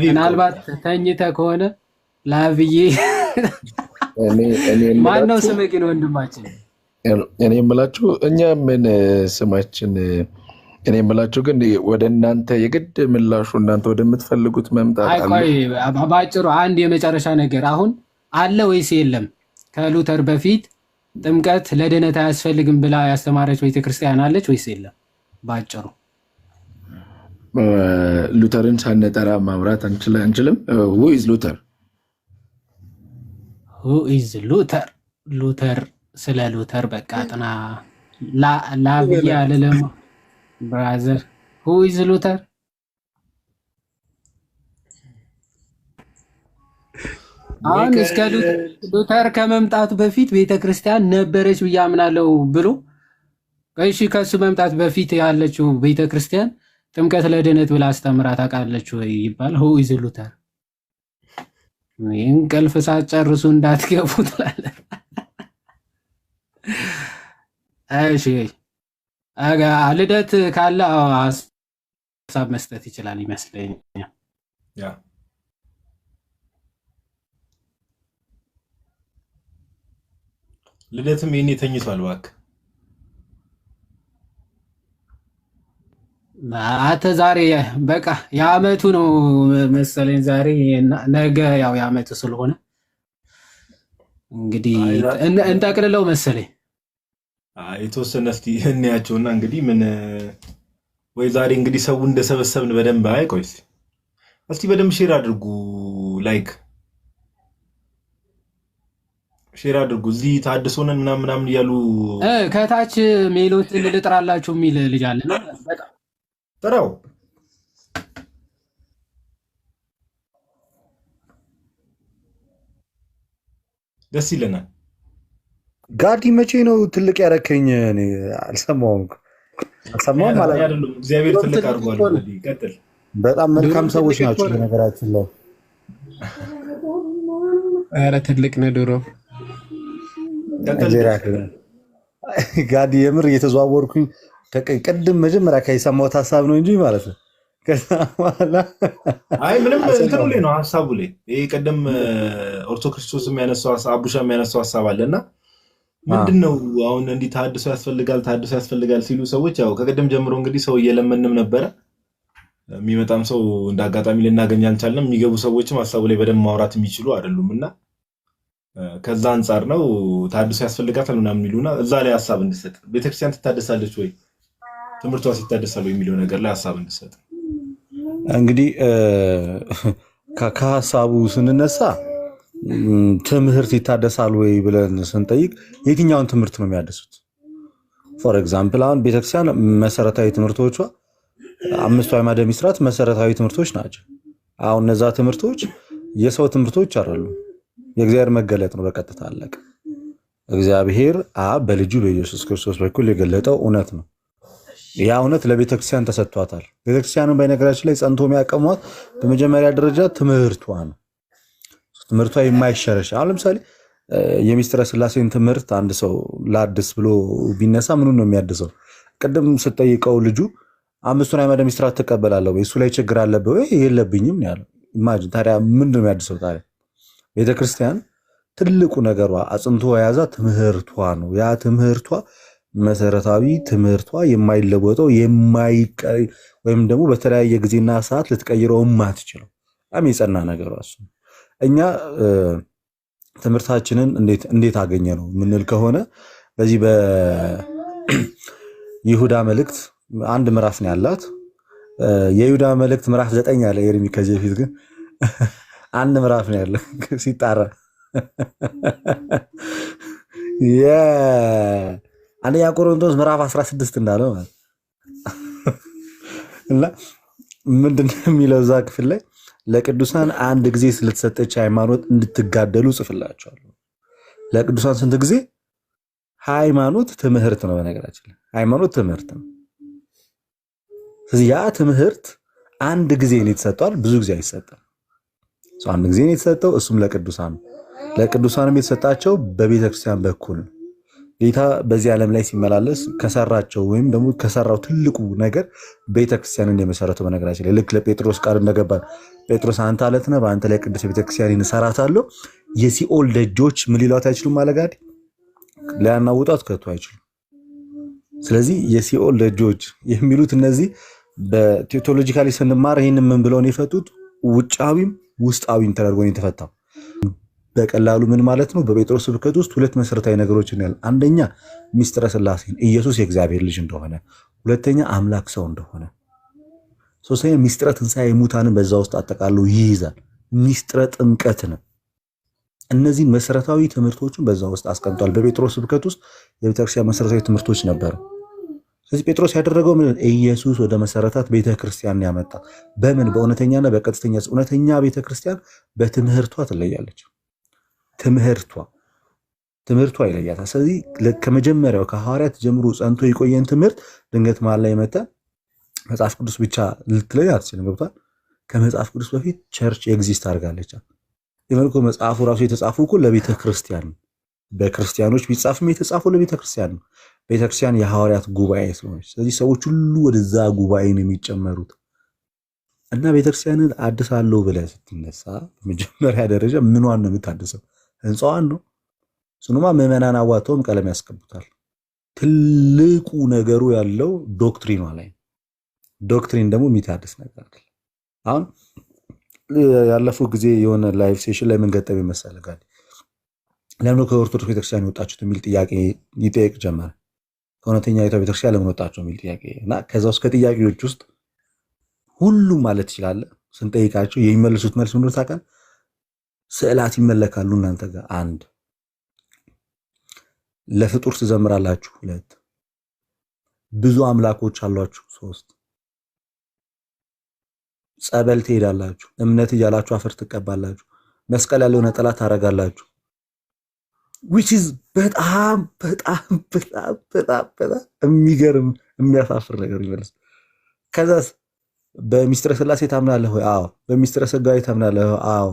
ምናልባት ተኝተህ ከሆነ ላብዬ ማነው ስምህ ግን ወንድማችን? እኔ የምላችሁ እኛ ምን ስማችን እኔ የምላችሁ ግን ወደ እናንተ የግድ ምላሹ እናንተ ወደምትፈልጉት መምጣት አለ። ቆይ ባጭሩ አንድ የመጨረሻ ነገር አሁን አለ ወይስ የለም? ከሉተር በፊት ጥምቀት ለድነት አያስፈልግም ብላ ያስተማረች ቤተክርስቲያን አለች ወይስ የለም? ባጭሩ ሉተርን ሳንጠራ ማውራት አንችልም። who is ሉተር? who is ሉተር? ሉተር ስለ ሉተር በቃ ጥና ላብያ አልልም ብራዘር። who is ሉተር? አሁን እስከ ሉተር ከመምጣቱ በፊት ቤተክርስቲያን ነበረች ብዬ አምናለሁ ብሎ እሺ፣ ከሱ መምጣት በፊት ያለችው ቤተክርስቲያን ጥምቀት ለድነት ብላ አስተምራ ታውቃለች ወይ ይባል? who is ሉተር? እንቅልፍ ሳትጨርሱ እንዳትገቡ ትላለህ። እሺ ልደት ካለ ሀሳብ መስጠት ይችላል ይመስለኛል። ልደትም ይሄን ተኝቷል እባክህ። አተ ዛሬ በቃ የአመቱ ነው መሰለኝ ዛሬ ነገ ያው የአመቱ ስለሆነ እንግዲህ እንጠቅልለው መሰለኝ። የተወሰነ እስቲ እንያቸውና እንግዲህ ምን ወይ ዛሬ እንግዲህ ሰው እንደሰበሰብን በደንብ ቆይ እስቲ በደንብ ሼር አድርጉ፣ ላይክ ሼር አድርጉ። እዚህ ታድሶነን ምናምን እያሉ ከታች ሜሎትን ልጥራላችሁ የሚል ልጅ አለና በጣም ጥራው። ደስ ይለናል። ጋዲ መቼ ነው ትልቅ ያረከኝ? እኔ አልሰማሁም ማለት አይደለም። እግዚአብሔር ትልቅ አድርጓል። ቀጥል። በጣም መልካም ሰዎች ናቸው ነገራችን ላይ። ኧረ ትልቅ ነው ድሮ። ጋዲ የምር እየተዘዋወርኩኝ ቅድም መጀመሪያ ከሰማሁት ሀሳብ ነው እንጂ ማለት ነው። አይ ምንም እንትኑ ላይ ነው ሀሳቡ ላይ ይሄ ቀደም ኦርቶክርስቶስ የሚያነሳው አቡሻ የሚያነሳው ሀሳብ አለና ምንድነው አሁን እንዲህ ታድሶ ያስፈልጋል ሲሉ ሰዎች ያው ከቀደም ጀምሮ እንግዲህ ሰው እየለመንም ነበረ። የሚመጣም ሰው እንዳጋጣሚ ልናገኝ አልቻልንም። የሚገቡ ሰዎችም ሀሳቡ ላይ በደንብ ማውራት የሚችሉ አይደሉምና ከዛ አንፃር ነው ታድሶ ያስፈልጋታል ምናምን የሚሉና እዛ ላይ ሀሳብ እንድሰጥ ቤተክርስቲያን ትታደሳለች ወይ ትምህርቷ ሲታደሳል ወይ የሚለው ነገር ላይ ሀሳብ እንድሰጥ እንግዲህ ከሀሳቡ ስንነሳ ትምህርት ይታደሳል ወይ ብለን ስንጠይቅ የትኛውን ትምህርት ነው የሚያደሱት? ፎር ኤግዛምፕል አሁን ቤተክርስቲያን መሰረታዊ ትምህርቶቿ 5ቱ አዕማደ ምስጢራት መሰረታዊ ትምህርቶች ናቸው። አሁን እነዛ ትምህርቶች የሰው ትምህርቶች አይደሉም፣ የእግዚአብሔር መገለጥ ነው። በቀጥታ አለቀ። እግዚአብሔር አብ በልጁ በኢየሱስ ክርስቶስ በኩል የገለጠው እውነት ነው። ያ እውነት ለቤተክርስቲያን ተሰጥቷታል። ቤተክርስቲያንን በነገራችን ላይ ጸንቶ የሚያቀሟት በመጀመሪያ ደረጃ ትምህርቷ ነው። ትምህርቷ የማይሸረሽ አሁን ለምሳሌ የሚስጥረ ሥላሴን ትምህርት አንድ ሰው ላድስ ብሎ ቢነሳ ምኑን ነው የሚያድሰው? ቅድም ስጠይቀው ልጁ 5ቱን አዕማደ ምስጢራት ትቀበላለህ ወይ? እሱ ላይ ችግር አለብህ ወይ? የለብኝም ነው ያለው። ኢማጂን ታዲያ ምንድን ነው የሚያድሰው? ታዲያ ቤተክርስቲያን ትልቁ ነገሯ አጽንቶ የያዛ ትምህርቷ ነው። ያ ትምህርቷ መሰረታዊ ትምህርቷ የማይለወጠው ወይም ደግሞ በተለያየ ጊዜና ሰዓት ልትቀይረው የማትችለው በጣም የጸና ነገሯ እሱ። እኛ ትምህርታችንን እንዴት አገኘ ነው የምንል ከሆነ በዚህ በይሁዳ መልእክት አንድ ምዕራፍ ነው ያላት። የይሁዳ መልእክት ምዕራፍ 9 ያለ ኤርሚ ከዚህ በፊት ግን አንድ ምዕራፍ ነው ያለው ሲጣራ አንደኛ ቆሮንቶስ ምዕራፍ 16 እንዳለው ማለት እና ምንድነው የሚለው እዛ ክፍል ላይ ለቅዱሳን አንድ ጊዜ ስለተሰጠች ሃይማኖት እንድትጋደሉ ጽፍላችኋለሁ። ለቅዱሳን ስንት ጊዜ? ሃይማኖት ትምህርት ነው። በነገራችን ላይ ሃይማኖት ትምህርት ነው። ስለዚህ ያ ትምህርት አንድ ጊዜ ነው የተሰጠው፣ ብዙ ጊዜ አይሰጥም። አንድ ጊዜ ነው የተሰጠው፣ እሱም ለቅዱሳን ነው። ለቅዱሳንም የተሰጣቸው በቤተክርስቲያን በኩል ነው። ጌታ በዚህ ዓለም ላይ ሲመላለስ ከሰራቸው ወይም ደግሞ ከሰራው ትልቁ ነገር ቤተክርስቲያንን የመሰረተው በነገራችን ላይ ልክ ለጴጥሮስ ቃል እንደገባ ጴጥሮስ አንተ አለት ነህ፣ በአንተ ላይ ቅዱስ ቤተክርስቲያንን እሰራታለሁ፣ የሲኦል ደጆች ምን ሊሏት አይችሉም ማለጋዲ ሊያናውጧት ከቶ አይችሉም። ስለዚህ የሲኦል ደጆች የሚሉት እነዚህ በቴዎሎጂካሊ ስንማር ይህን ምን ብለው ነው የፈቱት? ውጫዊም ውስጣዊም ተደርጎ ነው የተፈታው። በቀላሉ ምን ማለት ነው? በጴጥሮስ ስብከት ውስጥ ሁለት መሰረታዊ ነገሮችን ያለ፣ አንደኛ ሚስጥረ ሥላሴን ኢየሱስ የእግዚአብሔር ልጅ እንደሆነ፣ ሁለተኛ አምላክ ሰው እንደሆነ፣ ሶስተኛ ሚስጥረ ትንሣኤ ሙታንን በዛ ውስጥ አጠቃሎ ይይዛል። ሚስጥረ ጥምቀትን፣ እነዚህን መሰረታዊ ትምህርቶችን በዛ ውስጥ አስቀምጧል። በጴጥሮስ ስብከት ውስጥ የቤተክርስቲያን መሰረታዊ ትምህርቶች ነበሩ። ስለዚህ ጴጥሮስ ያደረገው ምን? ኢየሱስ ወደ መሰረታት ቤተክርስቲያን ያመጣ። በእውነተኛና በቀጥተኛ እውነተኛ ቤተክርስቲያን በትምህርቷ ትለያለች። ትምህርቷ ይለያታል። ስለዚህ ከመጀመሪያው ከሐዋርያት ጀምሮ ጸንቶ የቆየን ትምህርት ድንገት መሀል ላይ መጣ መጽሐፍ ቅዱስ ብቻ ልትለይ አትችልም። ገብቷል? ከመጽሐፍ ቅዱስ በፊት ቸርች ኤግዚስት አድርጋለች። የመልኩ መጽሐፉ ራሱ የተጻፈው እኮ ለቤተ ክርስቲያን፣ በክርስቲያኖች ቢጻፍም የተጻፈው ለቤተ ክርስቲያን ነው። ቤተክርስቲያን የሐዋርያት ጉባኤ ስለሆነች፣ ስለዚህ ሰዎች ሁሉ ወደዛ ጉባኤ ነው የሚጨመሩት። እና ቤተክርስቲያንን አድሳለሁ ብለህ ስትነሳ በመጀመሪያ ደረጃ ምኗን ነው የምታድሰው? ህንፃዋን ነው። ስኑማ ምዕመናን አዋተውም ቀለም ያስቀቡታል። ትልቁ ነገሩ ያለው ዶክትሪኗ ላይ። ዶክትሪን ደግሞ የሚታድስ ነገር አይደል። አሁን ያለፈው ጊዜ የሆነ ላይቭ ሴሽን ላይ ምን ገጠመኝ መሰለህ ጋር ለምን ከኦርቶዶክስ ቤተክርስቲያን የወጣችሁት የሚል ጥያቄ ይጠይቅ ጀመረ። ከእውነተኛ ቤተክርስቲያን ለምን ወጣችሁ የሚል ጥያቄ እና ከዛ ውስጥ ከጥያቄዎች ውስጥ ሁሉም ማለት ይችላል ስንጠይቃቸው የሚመልሱት መልስ ምን ታውቃለህ? ስዕላት ይመለካሉ እናንተ ጋር፣ አንድ ለፍጡር ትዘምራላችሁ፣ ሁለት ብዙ አምላኮች አሏችሁ፣ ሶስት ጸበል ትሄዳላችሁ፣ እምነት እያላችሁ አፈር ትቀባላችሁ፣ መስቀል ያለው ነጠላ ታረጋላችሁ። which is በጣም የሚገርም የሚያሳፍር ነገር ይመልስ። ከዛስ በሚስጥረ ሥላሴ ታምናለህ ወይ? አዎ። በሚስጥረ ሥጋዌ ታምናለህ? አዎ።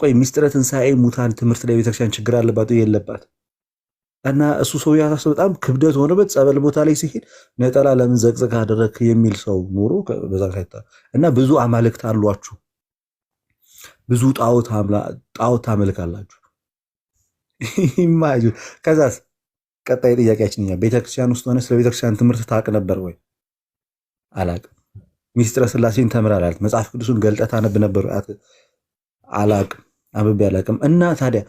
ቆይ ሚስጥረ ትንሣኤ ሙታን ትምህርት ላይ ቤተክርስቲያን ችግር አለባት የለባት? እና እሱ ሰው ያሳስ በጣም ክብደት ሆነበት። ጸበል ቦታ ላይ ሲሄድ ነጠላ ለምን ዘቅዘቅ አደረክ የሚል ሰው ኖሮ በዛ ካይታ እና ብዙ አማልክት አሏችሁ፣ ብዙ ጣዖት ታመልካላችሁ። ኢማጂን። ከዛስ ቀጣይ ጥያቄያችን ቤተክርስቲያን ውስጥ ሆነ ስለ ቤተክርስቲያን ትምህርት ታውቅ ነበር ወይ? አላቅም። ሚስጥረ ሥላሴን ተምራለህ? መጽሐፍ ቅዱስን ገልጠህ ታነብ ነበር? አላቅም፣ አንብቤ አላቅም። እና ታዲያ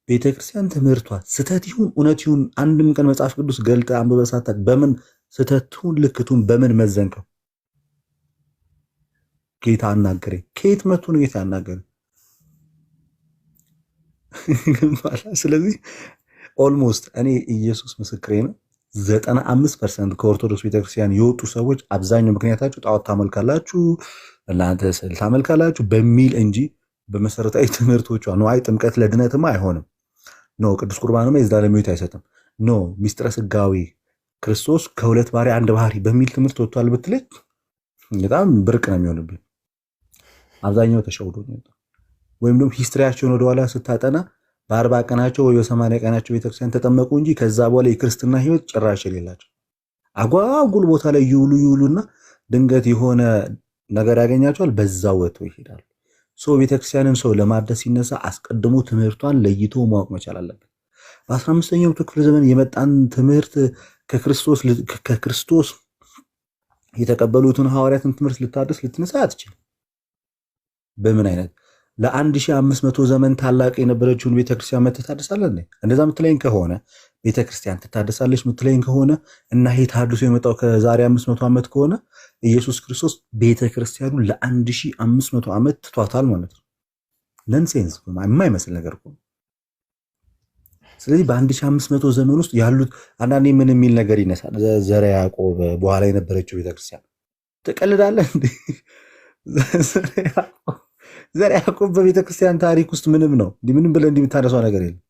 ቤተክርስቲያን ትምህርቷ ስህተት ይሁን እውነት ይሁን አንድም ቀን መጽሐፍ ቅዱስ ገልጠህ አንብበህ ሳታውቅ በምን ስህተቱን ልክቱን በምን መዘንከው? ጌታ አናገረኝ። ከየት መጥቶ ነው ጌታ አናገረኝ? ስለዚህ ኦልሞስት እኔ ኢየሱስ ምስክሬ ነው 95% ከኦርቶዶክስ ቤተክርስቲያን የወጡ ሰዎች አብዛኛው ምክንያታችሁ ጣዖት ታመልካላችሁ፣ እናንተ ስዕል ታመልካላችሁ በሚል እንጂ በመሰረታዊ ትምህርቶቿ ነው። አይ ጥምቀት ለድነትማ አይሆንም፣ ኖ ቅዱስ ቁርባንማ የዘላለም ሕይወት አይሰጥም፣ ኖ ሚስጥረ ሥጋዌ ክርስቶስ ከሁለት ባህሪ አንድ ባህሪ በሚል ትምህርት ወጥቷል ብትለኝ በጣም ብርቅ ነው የሚሆንብኝ። አብዛኛው ተሸውዶ ነው። ወይም ደግሞ ሂስትሪያቸውን ወደኋላ ስታጠና በ40 ቀናቸው ወይ በ80 ቀናቸው ቤተክርስቲያን ተጠመቁ እንጂ ከዛ በኋላ የክርስትና ሕይወት ጭራሽ የሌላቸው አጓጉል ቦታ ላይ ይውሉና ድንገት የሆነ ነገር ያገኛቸዋል፣ በዛው ወጥተው ይሄዳሉ። ሰው ቤተክርስቲያንን ሰው ለማደስ ሲነሳ አስቀድሞ ትምህርቷን ለይቶ ማወቅ መቻል አለበት። በ15ኛው ክፍለ ዘመን የመጣን ትምህርት ከክርስቶስ የተቀበሉትን ሐዋርያትን ትምህርት ልታደስ ልትነሳ አትችልም። በምን አይነት ለ1500 ዘመን ታላቅ የነበረችውን ቤተክርስቲያን መተህ ታድሳለህ እንዴ? እንደዛ ምትለኝ ከሆነ ቤተክርስቲያን ትታደሳለች ምትለኝ ከሆነ እና ይሄ ተሐድሶ የመጣው ከዛሬ 500 ዓመት ከሆነ ኢየሱስ ክርስቶስ ቤተክርስቲያኑን ለ1500 ዓመት ትቷታል ማለት ነው። ነንሴንስ የማይመስል ነገር እኮ። ስለዚህ በ1500 ዘመን ውስጥ ያሉት አንዳንዴ ምን የሚል ነገር ይነሳል። ዘርዓ ያዕቆብ በኋላ የነበረችው ቤተክርስቲያን ትቀልዳለህ እንዴ? ዘርዓ ያዕቆብ በቤተክርስቲያን ታሪክ ውስጥ ምንም ነው እንዲህ ምንም ብለህ እንዲህ የምታነሳው ነገር የለም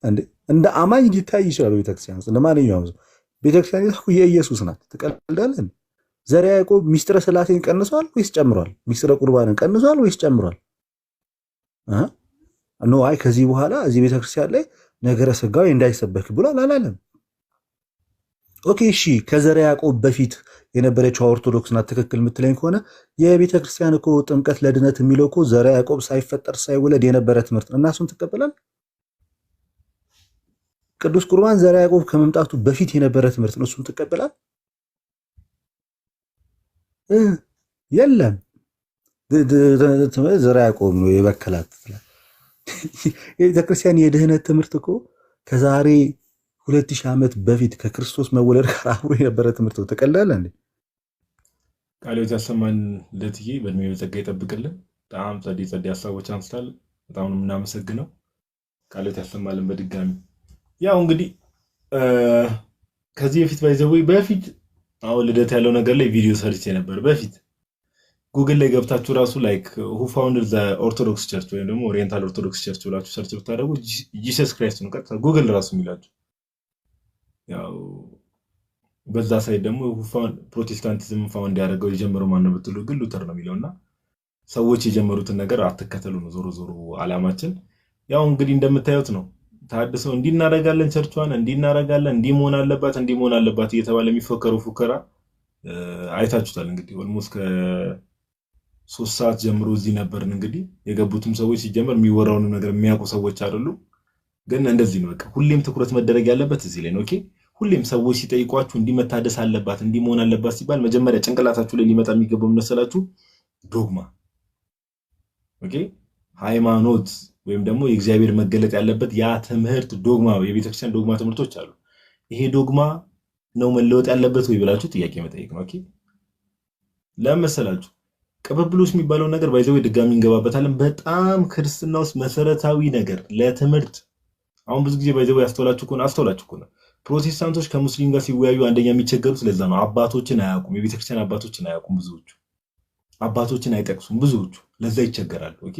እንዴ? እንደ አማኝ ሊታይ ይችላል ቤተክርስቲያን ውስጥ ለማንኛውም ሰው ቤተክርስቲያን የኢየሱስ ናት። ትቀልዳለህ? ዘርዓ ያዕቆብ ሚስጥረ ሥላሴን ቀንሷል ወይስ ጨምሯል? ሚስጥረ ቁርባንን ቀንሷል ወይስ ጨምሯል? ኖ አይ ከዚህ በኋላ እዚህ ቤተክርስቲያን ላይ ነገረ ሥጋዌ እንዳይሰበክ ብሏል አላለም። ኦኬ እሺ፣ ከዘርዓ ያዕቆብ በፊት የነበረችው ኦርቶዶክስ ናት ትክክል የምትለኝ ከሆነ የቤተክርስቲያን እኮ ጥምቀት ለድነት የሚለው እኮ ዘርዓ ያዕቆብ ሳይፈጠር ሳይወለድ የነበረ ትምህርት እና እሱን ትቀበላል። ቅዱስ ቁርባን ዘርዓ ያዕቆብ ከመምጣቱ በፊት የነበረ ትምህርት ነው፣ እሱን ትቀበላል። የለም ዘርዓ ያዕቆብ ነው የበከላት። የቤተክርስቲያን የድህነት ትምህርት እኮ ከዛሬ 2000 ዓመት በፊት ከክርስቶስ መወለድ ጋር አብሮ የነበረ ትምህርት ነው። ትቀልዳለህ እንዴ? ቃልዮት ያሰማን ለትዬ በእድሜ በጸጋ ይጠብቅልን። በጣም ጸዴ ሀሳቦች አንስታል። በጣም ነው የምናመሰግነው። ቃልዮት ያሰማልን በድጋሚ። ያው እንግዲህ ከዚህ በፊት አሁን ልደት ያለው ነገር ላይ ቪዲዮ ሰርቼ ነበር። በፊት ጉግል ላይ ገብታችሁ ራሱ ላይክ who founded the orthodox church ወይም ደግሞ ኦሪየንታል ኦርቶዶክስ ቸርች ብላችሁ ሰርች ብታደርጉ ጂሰስ ክራይስት ነው ቀጥታ ጉግል ራሱ የሚላችሁ። ያው በዛ ሳይድ ደግሞ ፕሮቴስታንቲዝም ፋውንድ ያደረገው የጀመረው ማን ነው ብትሉ ግን ሉተር ነው የሚለውና ሰዎች የጀመሩትን ነገር አትከተሉ ነው ዞሮ ዞሮ አላማችን። ያው እንግዲህ እንደምታዩት ነው ታድሰው እንዲናረጋለን ቸርቿን እንዲናረጋለን እንዲሞን አለባት እየተባለ የሚፎከሩ ፉከራ አይታችሁታል። እንግዲህ ኦልሞስት ከ3 ሰዓት ጀምሮ እዚህ ነበርን። እንግዲህ የገቡትም ሰዎች ሲጀመር የሚወራውን ነገር የሚያውቁ ሰዎች አይደሉም። ግን እንደዚህ ነው በቃ ሁሌም ትኩረት መደረግ ያለበት እዚህ ላይ ነው። ኦኬ ሁሌም ሰዎች ሲጠይቋችሁ እንዲመታደስ አለባት እንዲሞን አለባት ሲባል መጀመሪያ ጭንቅላታችሁ ላይ ሊመጣ የሚገባው መሰላችሁ ዶግማ። ኦኬ ሃይማኖት ወይም ደግሞ የእግዚአብሔር መገለጥ ያለበት ያ ትምህርት ዶግማ፣ የቤተክርስቲያን ዶግማ ትምህርቶች አሉ። ይሄ ዶግማ ነው መለወጥ ያለበት ወይ ብላችሁ ጥያቄ መጠየቅ ነው። ኦኬ ለምሳሌ ቅብብሎስ የሚባለው ነገር ባይዘው ድጋሚ እንገባበታለን። በጣም ክርስትና ውስጥ መሰረታዊ ነገር ለትምህርት አሁን ብዙ ጊዜ ባይዘው ያስተውላችሁ ከሆነ ፕሮቴስታንቶች ከሙስሊም ጋር ሲወያዩ አንደኛ የሚቸገሩት ስለዛ ነው። አባቶችን አያውቁም። የቤተክርስቲያን አባቶችን አያውቁም። ብዙዎቹ አባቶችን አይጠቅሱም። ብዙዎቹ ለዛ ይቸገራሉ። ኦኬ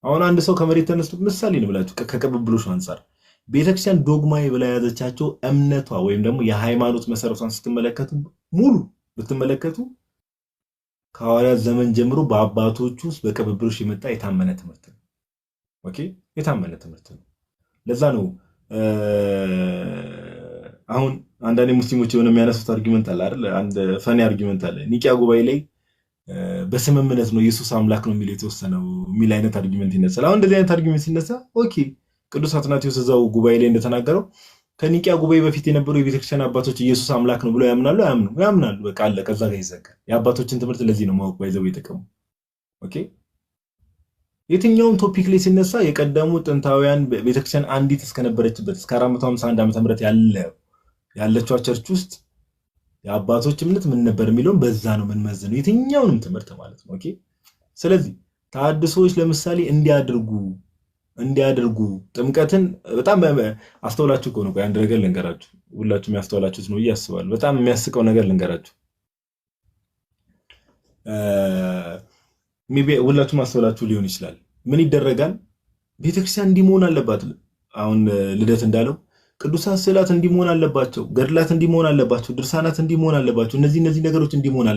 አሁን አንድ ሰው ከመሬት ተነስቶ ምሳሌ ነው ብላችሁ ከቅብብሎሽ አንፃር ቤተክርስቲያን ዶግማ ብላ ያዘቻቸው እምነቷ ወይም ደግሞ የሃይማኖት መሰረቷን ስትመለከቱ ሙሉ ብትመለከቱ ከሐዋርያት ዘመን ጀምሮ በአባቶቹ ውስጥ በቅብብሎሽ የመጣ የታመነ ትምህርት ነው። ኦኬ የታመነ ትምህርት ነው። ለዛ ነው አሁን አንዳንድ ሙስሊሞች የሆነ የሚያነሱት አርጊመንት አለ አይደል? አንድ ፈኒ አርጊመንት አለ። ኒቂያ ጉባኤ ላይ በስምምነት ነው ኢየሱስ አምላክ ነው የሚል የተወሰነው የሚል አይነት አርጊመንት ይነሳል። አሁን እንደዚህ አይነት አርጊመንት ሲነሳ ኦኬ ቅዱስ አትናቴዎስ እዛው ጉባኤ ላይ እንደተናገረው ከኒቂያ ጉባኤ በፊት የነበሩ የቤተክርስቲያን አባቶች ኢየሱስ አምላክ ነው ብለው ያምናሉ። ያምናሉ። በቃ አለ። ከዛ ጋር ይዘጋል። የአባቶችን ትምህርት ለዚህ ነው ማወቅ ባይዘው የጠቀሙ። ኦኬ የትኛውም ቶፒክ ላይ ሲነሳ የቀደሙ ጥንታውያን ቤተክርስቲያን አንዲት እስከነበረችበት እስከ 451 ዓመተ ምህረት ያለችው ቸርች ውስጥ የአባቶች እምነት ምን ነበር የሚለውን በዛ ነው የምንመዝነው የትኛውንም ትምህርት ማለት ነው። ኦኬ ስለዚህ ተሐድሶዎች ለምሳሌ እንዲያደርጉ ጥምቀትን በጣም አስተውላችሁ ከሆነ ቆይ አንድ ነገር ልንገራችሁ። ሁላችሁም ያስተውላችሁት ነው ያስባል። በጣም የሚያስቀው ነገር ልንገራችሁ። ሁላችሁም አስተውላችሁ ሊሆን ይችላል። ምን ይደረጋል? ቤተክርስቲያን እንዲሞን አለባት። አሁን ልደት እንዳለው ቅዱሳት ስዕላት እንዲሞን አለባቸው፣ ገድላት እንዲሞን አለባቸው፣ ድርሳናት እንዲሞን አለባቸው፣ እነዚህ ነገሮች እንዲሞን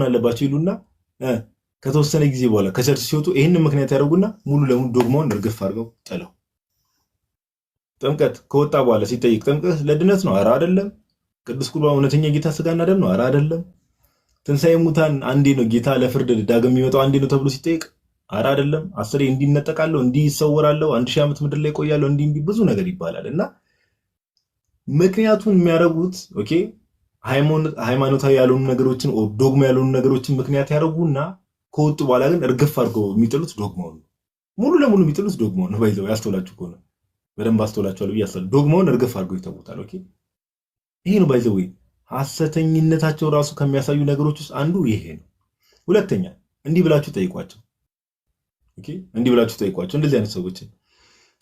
አለባቸው ይሉና ከተወሰነ ጊዜ በኋላ ከቸርች ሲወጡ ይህንን ምክንያት ያደርጉና ሙሉ ለሙሉ ዶግማውን እርግፍ አድርገው ጥለው ጥምቀት ከወጣ በኋላ ሲጠይቅ ጥምቀት ለድነት ነው? ኧረ አይደለም። ቅዱስ ቁርባን እውነተኛ ጌታ ስጋና ደም ነው? ኧረ አይደለም። ትንሣኤ ሙታን አንዴ ነው፣ ጌታ ለፍርድ ዳግም የሚመጣው አንዴ ነው ተብሎ ሲጠይቅ ኧረ አይደለም። 10 እንዲነጠቃለሁ፣ እንዲህ ይሰወራለሁ፣ 1000 ዓመት ምድር ላይ ቆያለሁ፣ እንዲህ ብዙ ነገር ይባላል። እና ምክንያቱን የሚያደርጉት ኦኬ ሃይማኖታዊ ያልሆኑ ነገሮችን ዶግማ ያልሆኑ ነገሮችን ምክንያት ያደርጉና ከወጡ በኋላ ግን እርግፍ አድርገው የሚጥሉት ዶግማውን ነው። ሙሉ ለሙሉ የሚጥሉት ዶግማውን ነው። ባይዘው ያስተውላችሁ ከሆነ በደንብ አስተውላችኋል ብዬ አስባለሁ። ዶግማውን እርግፍ አድርገው ይተውታል። ኦኬ ይሄ ነው ባይዘው ሐሰተኝነታቸው ራሱ ከሚያሳዩ ነገሮች ውስጥ አንዱ ይሄ ነው። ሁለተኛ እንዲህ ብላችሁ ጠይቋቸው። ኦኬ እንዲህ ብላችሁ ጠይቋቸው እንደዚህ አይነት ሰዎችን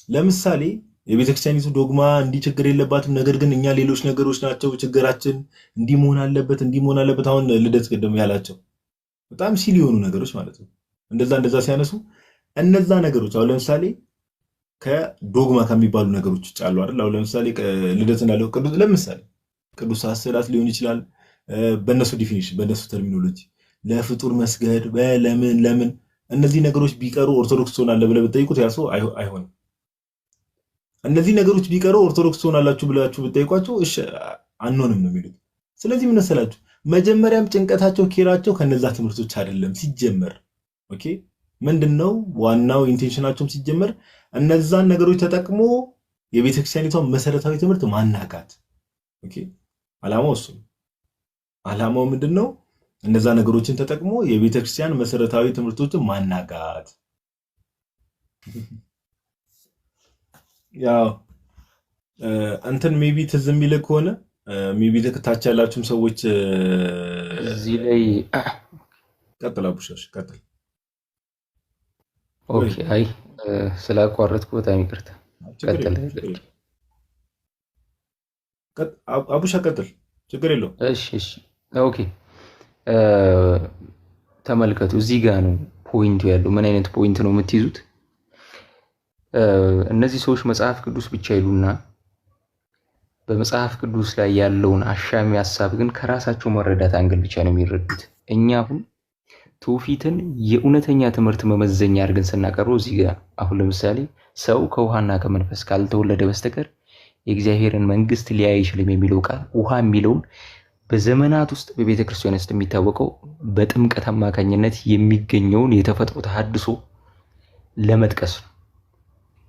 ለምሳሌ የቤተክርስቲያኒቱ ዶግማ እንዲህ ችግር የለባትም፣ ነገር ግን እኛ ሌሎች ነገሮች ናቸው ችግራችን፣ እንዲህ መሆን አለበት እንዲህ መሆን አለበት። አሁን ልደት ቅድም ያላቸው በጣም ሲል የሆኑ ነገሮች ማለት ነው። እንደዛ ሲያነሱ እነዛ ነገሮች አሁን ለምሳሌ ከዶግማ ከሚባሉ ነገሮች ውጭ አሉ አይደል? አሁን ለምሳሌ ልደት እንዳለው ለምሳሌ ቅዱሳት ስዕላት ሊሆን ይችላል። በእነሱ ዲፊኒሽን በእነሱ ተርሚኖሎጂ ለፍጡር መስገድ ለምን እነዚህ ነገሮች ቢቀሩ ኦርቶዶክስ ትሆናለህ ብለህ ብትጠይቁት ያ ሰው አይሆንም። እነዚህ ነገሮች ቢቀሩ ኦርቶዶክስ ትሆናላችሁ ብላችሁ ብትጠይቋቸው እሺ አንሆንም ነው የሚሉት። ስለዚህ ምን መሰላችሁ መጀመሪያም ጭንቀታቸው ኬራቸው ከነዛ ትምህርቶች አይደለም ሲጀመር። ኦኬ ምንድነው ዋናው ኢንቴንሽናቸውም ሲጀመር እነዛን ነገሮች ተጠቅሞ የቤተክርስቲያኒቷን መሰረታዊ ትምህርት ማናጋት። ኦኬ ዓላማው እሱ ነው። ዓላማው ምንድነው? እነዛ ነገሮችን ተጠቅሞ የቤተክርስቲያን መሰረታዊ ትምህርቶችን ማናጋት። ያው እንትን ሜቢ ትዝ የሚልህ ከሆነ ሜቢ ታች ያላችሁም ሰዎች እዚህ ላይ ቀጥል አቡሻሽ ቀጥል። ኦኬ አይ ስላቋረጥኩ በጣም ይቅርታ። ቀጥል አቡሻ ቀጥል፣ ችግር የለውም። እሺ ኦኬ ተመልከቱ፣ እዚህ ጋር ነው ፖይንቱ ያለው። ምን አይነት ፖይንት ነው የምትይዙት? እነዚህ ሰዎች መጽሐፍ ቅዱስ ብቻ ይሉና በመጽሐፍ ቅዱስ ላይ ያለውን አሻሚ ሐሳብ ግን ከራሳቸው መረዳት አንግል ብቻ ነው የሚረዱት። እኛ አሁን ትውፊትን የእውነተኛ ትምህርት መመዘኛ አድርገን ስናቀርበው እዚህ ጋር አሁን ለምሳሌ ሰው ከውሃና ከመንፈስ ካልተወለደ በስተቀር የእግዚአብሔርን መንግስት ሊያይ አይችልም የሚለው ቃል ውሃ የሚለውን በዘመናት ውስጥ በቤተ ክርስቲያን ውስጥ የሚታወቀው በጥምቀት አማካኝነት የሚገኘውን የተፈጥሮ ተሐድሶ ለመጥቀስ ነው።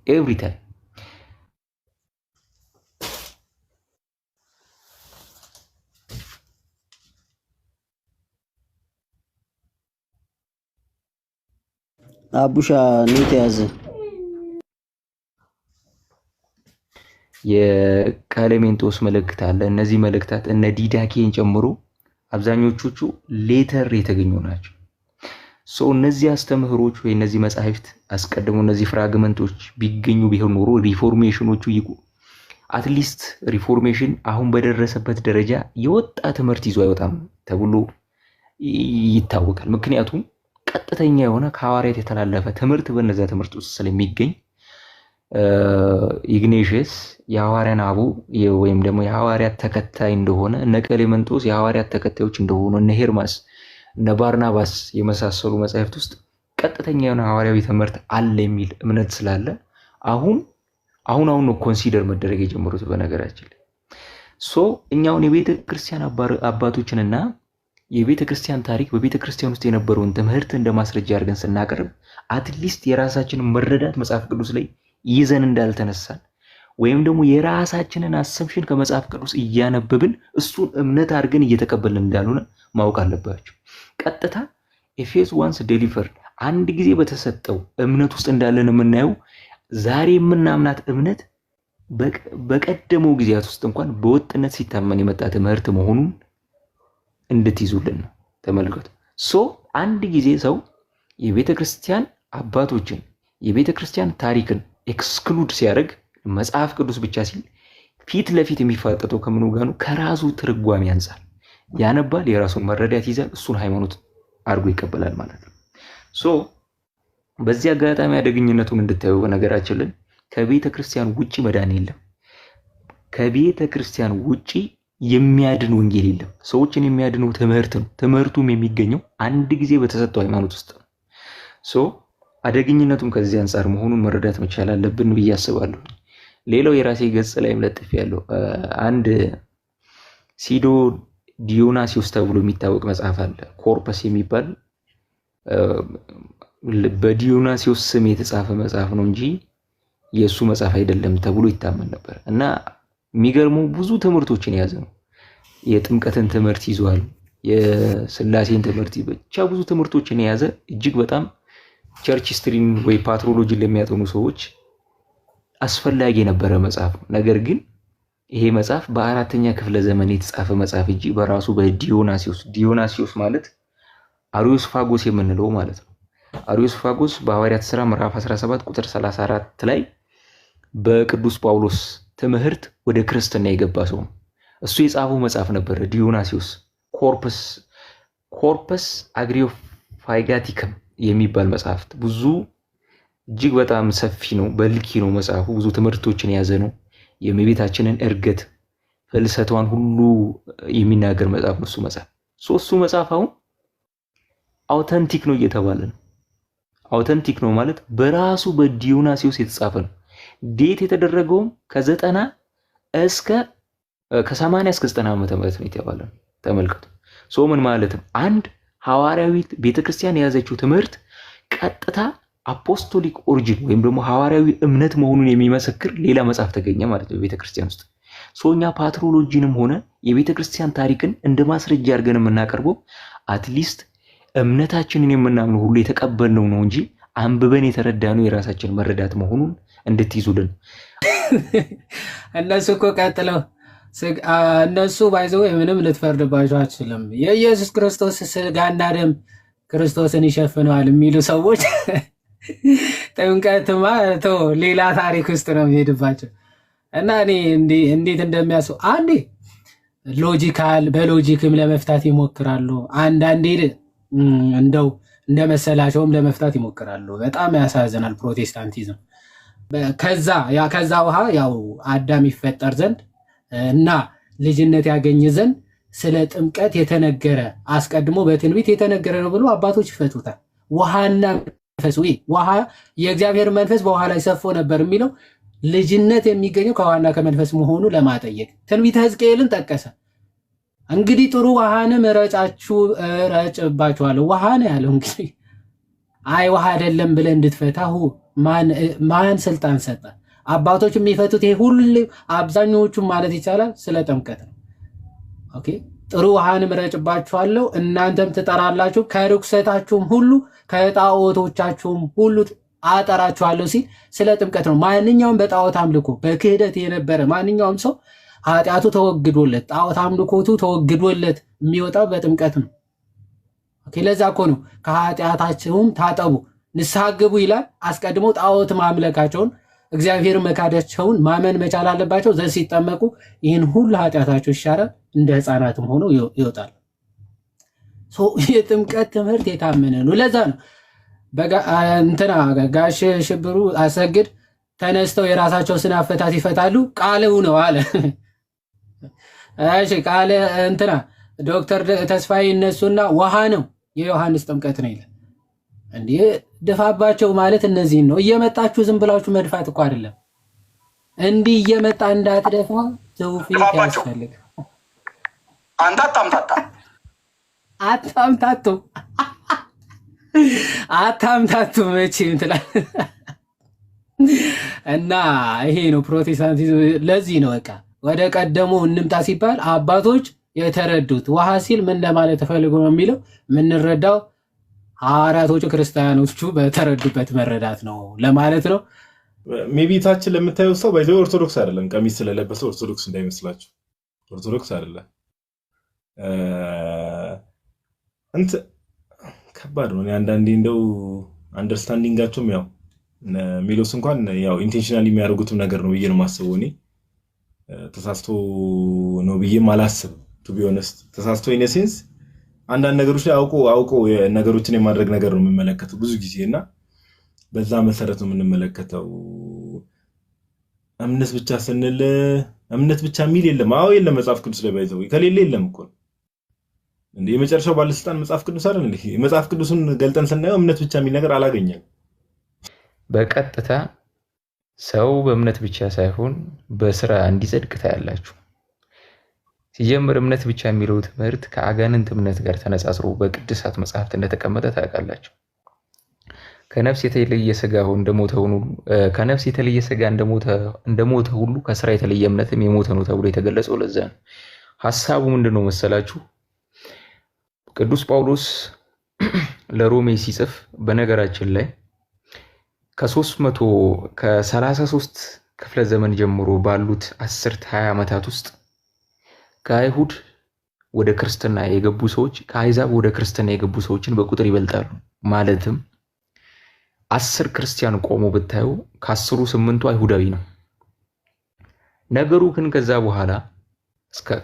ኤቭሪ ታይም አቡሻ ኔት ያዘ የቀሌሜንጦስ መልእክት አለ። እነዚህ መልእክታት እነ ዲዳኬን ጨምሮ አብዛኞቹ ሌተር የተገኙ ናቸው። እነዚህ አስተምህሮች ወይ እነዚህ መጻሕፍት አስቀድሞ እነዚህ ፍራግመንቶች ቢገኙ ቢሆን ኖሮ ሪፎርሜሽኖቹ አትሊስት ሪፎርሜሽን አሁን በደረሰበት ደረጃ የወጣ ትምህርት ይዞ አይወጣም ተብሎ ይታወቃል። ምክንያቱም ቀጥተኛ የሆነ ከሐዋርያት የተላለፈ ትምህርት በነዛ ትምህርት ውስጥ ስለሚገኝ ኢግኔሽየስ የሐዋርያን አቡ ወይም ደግሞ የሐዋርያት ተከታይ እንደሆነ፣ እነ ቀሌሜንጦስ የሐዋርያት ተከታዮች እንደሆኑ፣ እነ ሄርማስ እነ ባርናባስ የመሳሰሉ መጻሕፍት ውስጥ ቀጥተኛ የሆነ ሐዋርያዊ ትምህርት አለ የሚል እምነት ስላለ አሁን ነው ኮንሲደር መደረግ የጀመሩት። በነገራችን ላይ እኛውን የቤተ ክርስቲያን አባቶችንና የቤተ ክርስቲያን ታሪክ በቤተ ክርስቲያን ውስጥ የነበረውን ትምህርት እንደ ማስረጃ አድርገን ስናቀርብ አትሊስት የራሳችንን መረዳት መጽሐፍ ቅዱስ ላይ ይዘን እንዳልተነሳን ወይም ደግሞ የራሳችንን አሰምሽን ከመጽሐፍ ቅዱስ እያነበብን እሱን እምነት አድርገን እየተቀበልን እንዳልሆነ ማወቅ አለባችሁ። ቀጥታ ኤፌስ ዋንስ ዴሊቨርድ አንድ ጊዜ በተሰጠው እምነት ውስጥ እንዳለን የምናየው ዛሬ የምናምናት እምነት በቀደመው ጊዜያት ውስጥ እንኳን በወጥነት ሲታመን የመጣ ትምህርት መሆኑን እንድትይዙልን ነው። ተመልከቱ። አንድ ጊዜ ሰው የቤተ ክርስቲያን አባቶችን የቤተ ክርስቲያን ታሪክን ኤክስክሉድ ሲያደርግ መጽሐፍ ቅዱስ ብቻ ሲል ፊት ለፊት የሚፋጠጠው ከምኑ ጋር ነው? ከራሱ ትርጓሜ አንፃር ያነባል፣ የራሱን መረዳት ይዛል፣ እሱን ሃይማኖት አድርጎ ይቀበላል ማለት ነው። በዚህ አጋጣሚ አደገኝነቱን እንድታዩ በነገራችን ላይ ከቤተ ክርስቲያን ውጪ መዳን የለም። ከቤተ ክርስቲያን ውጪ የሚያድን ወንጌል የለም። ሰዎችን የሚያድነው ትምህርት ነው። ትምህርቱም የሚገኘው አንድ ጊዜ በተሰጠው ሃይማኖት ውስጥ ነው። አደገኝነቱም ከዚህ አንፃር መሆኑን መረዳት መቻል አለብን ብዬ አስባለሁ። ሌላው የራሴ ገጽ ላይ ለጥፍ ያለው አንድ ሲዶ ዲዮናሲዮስ ተብሎ የሚታወቅ መጽሐፍ አለ። ኮርፐስ የሚባል በዲዮናሲዮስ ስም የተጻፈ መጽሐፍ ነው እንጂ የሱ መጽሐፍ አይደለም ተብሎ ይታመን ነበር እና የሚገርመው ብዙ ትምህርቶችን የያዘ ነው። የጥምቀትን ትምህርት ይዟል። የስላሴን ትምህርት ብቻ ብዙ ትምህርቶችን የያዘ እጅግ በጣም ቸርች ሂስትሪን ወይ ፓትሮሎጂን ለሚያጠኑ ሰዎች አስፈላጊ የነበረ መጽሐፍ ነው። ነገር ግን ይሄ መጽሐፍ በ4ኛ ክፍለ ዘመን የተጻፈ መጽሐፍ እንጂ በራሱ ዲዮናሲዮስ ማለት አሪዮስፋጎስ የምንለው ማለት ነው። አሪዮስፋጎስ በሐዋርያት ሥራ ምዕራፍ 17 ቁጥር 34 ላይ በቅዱስ ጳውሎስ ትምህርት ወደ ክርስትና የገባ ሰው ነው። እሱ የጻፈው መጽሐፍ ነበር ዲዮናሲዮስ ኮርፐስ አግሪዮፋጋቲከም የሚባል መጽሐፍት ብዙ እጅግ በጣም ሰፊ ነው፣ በልኪ ነው መጽሐፉ። ብዙ ትምህርቶችን የያዘ ነው። የእመቤታችንን እርገት ፍልሰቷን ሁሉ የሚናገር መጽሐፍ ነው እሱ መጽሐፍ። እሱ መጽሐፍ አሁን አውተንቲክ ነው እየተባለ ነው። አውተንቲክ ነው ማለት በራሱ በዲዮናሲዮስ የተጻፈ ነው። ዴት የተደረገውም ከ80 እስከ 90 ዓመተ ምህረት ነው የተባለ ነው። ተመልከቱ። ምን ማለትም አንድ ሐዋርያዊ ቤተክርስቲያን የያዘችው ትምህርት ቀጥታ አፖስቶሊክ ኦሪጂን ወይም ደግሞ ሐዋርያዊ እምነት መሆኑን የሚመሰክር ሌላ መጽሐፍ ተገኘ ማለት ነው ቤተክርስቲያን ውስጥ። እኛ ፓትሮሎጂንም ሆነ የቤተክርስቲያን ታሪክን እንደ ማስረጃ አድርገን የምናቀርበው አትሊስት እምነታችንን የምናምነው ሁሉ የተቀበልነው ነው እንጂ አንብበን የተረዳነው የራሳችን መረዳት መሆኑን እንድትይዙልን። እነሱ እኮ ቀጥለው እነሱ ባይዘው ምንም ልትፈርድባቸው አትችልም። የኢየሱስ ክርስቶስ ስጋና ደም ክርስቶስን ይሸፍነዋል የሚሉ ሰዎች ጥምቀትማ ሌላ ታሪክ ውስጥ ነው የሚሄድባቸው። እና እኔ እንዴት እንደሚያስቡ አንዴ በሎጂክም ለመፍታት ይሞክራሉ። አንዳንዴ እንደው እንደመሰላቸውም ለመፍታት ይሞክራሉ። በጣም ያሳዝናል ፕሮቴስታንቲዝም። ከዛ ውሃ ያው አዳም ይፈጠር ዘንድ እና ልጅነት ያገኝ ዘንድ ስለ ጥምቀት የተነገረ አስቀድሞ በትንቢት የተነገረ ነው ብሎ አባቶች ይፈቱታል። ውሃና መንፈስ ውሃ የእግዚአብሔር መንፈስ በውሃ ላይ ሰፎ ነበር የሚለው ልጅነት የሚገኘው ከውሃና ከመንፈስ መሆኑ ለማጠየቅ ትንቢተ ሕዝቅኤልን ጠቀሰ። እንግዲህ ጥሩ ውሃንም እረጭባችኋለሁ ውሃ ነው ያለው። እንግዲህ አይ ውሃ አይደለም ብለህ እንድትፈታ ማን ስልጣን ሰጠ? አባቶች የሚፈቱት ይሄ ሁሉ አብዛኛዎቹም ማለት ይቻላል ስለ ጥምቀት ነው። ኦኬ ጥሩ ውሃንም እረጭባችኋለሁ እናንተም ትጠራላችሁ፣ ከርኩሰታችሁም ሁሉ ከጣዖቶቻችሁም ሁሉ አጠራችኋለሁ ሲል ስለ ጥምቀት ነው። ማንኛውም በጣዖት አምልኮ በክህደት የነበረ ማንኛውም ሰው ኃጢአቱ ተወግዶለት ጣዖት አምልኮቱ ተወግዶለት የሚወጣው በጥምቀት ነው። ኦኬ ለዛ እኮ ነው ከኃጢአታቸውም ታጠቡ ንስሐ ግቡ ይላል። አስቀድሞ ጣዖት ማምለካቸውን እግዚአብሔር መካዳቸውን ማመን መቻል አለባቸው። ዘንድ ሲጠመቁ ይህን ሁሉ ኃጢአታቸው ይሻራል፣ እንደ ሕፃናትም ሆነው ይወጣል። የጥምቀት ትምህርት የታመነ ነው። ለዛ ነው ጋሽ ሽብሩ አሰግድ ተነስተው የራሳቸው ስነ አፈታት ይፈታሉ። ቃልው ነው አለ። እሺ ቃል ዶክተር ተስፋዬ እነሱና ውሃ ነው የዮሐንስ ጥምቀት ነው ይላል። እንዴ ድፋባቸው ማለት እነዚህን ነው። እየመጣችሁ ዝም ብላችሁ መድፋት እኮ አይደለም። እንዲህ እየመጣ እንዳትደፋ ተውፊቅ ያስፈልግ። አንተ አታምታቱ መቼም ትላለህ። እና ይሄ ነው ፕሮቴስታንቲዝም። ለዚህ ነው በቃ ወደ ቀደሙ እንምጣ ሲባል አባቶች የተረዱት ውሃ ሲል ምን ለማለት ተፈልጎ ነው የሚለው የምንረዳው ሐዋርያቶቹ ክርስቲያኖቹ በተረዱበት መረዳት ነው ለማለት ነው። ሜቢ ታችን ለምታየው ሰው ባይዘው ኦርቶዶክስ አይደለም። ቀሚስ ስለለበሰ ኦርቶዶክስ እንዳይመስላችሁ፣ ኦርቶዶክስ አይደለም። ከባድ ነው። አንዳንዴ እንደው አንደርስታንዲንጋቸውም ያው ሚሎስ እንኳን ያው ኢንቴንሽናሊ የሚያደርጉትም ነገር ነው ብዬ ነው የማስበው። እኔ ተሳስቶ ነው ብዬም አላስብም። ቱ ቢ ኦነስት ተሳስቶ ኢን ሴንስ አንዳንድ ነገሮች ላይ አውቆ ነገሮችን የማድረግ ነገር ነው የምንመለከተው ብዙ ጊዜ እና በዛ መሰረት ነው የምንመለከተው። እምነት ብቻ ስንል እምነት ብቻ የሚል የለም። አዎ የለም። መጽሐፍ ቅዱስ ላይ ባይዘው ከሌለ የለም እኮ እንዴ የመጨረሻው ባለስልጣን መጽሐፍ ቅዱስ አይደል እንዴ? መጽሐፍ ቅዱስን ገልጠን ስናየው እምነት ብቻ የሚል ነገር አላገኘንም። በቀጥታ ሰው በእምነት ብቻ ሳይሆን በስራ እንዲጸድቅ ታያላችሁ። ሲጀምር እምነት ብቻ የሚለው ትምህርት ከአጋንንት እምነት ጋር ተነጻጽሮ በቅዱሳት መጽሐፍት እንደተቀመጠ ታውቃላችሁ። ከነፍስ የተለየ ስጋ ከነፍስ የተለየ ስጋ እንደሞተ ሁሉ ከስራ የተለየ እምነትም የሞተ ነው ተብሎ የተገለጸው ለዛ ነው። ሐሳቡ ምንድነው መሰላችሁ? ቅዱስ ጳውሎስ ለሮሜ ሲጽፍ በነገራችን ላይ ከ33 ክፍለ ዘመን ጀምሮ ባሉት 10-20 ዓመታት ውስጥ ከአይሁድ ወደ ክርስትና የገቡ ሰዎች ከአሕዛብ ወደ ክርስትና የገቡ ሰዎችን በቁጥር ይበልጣሉ። ማለትም 10 ክርስቲያን ቆሞ ብታዩ ከ10ሩ 8ቱ አይሁዳዊ ነው። ነገሩ ግን ከዛ በኋላ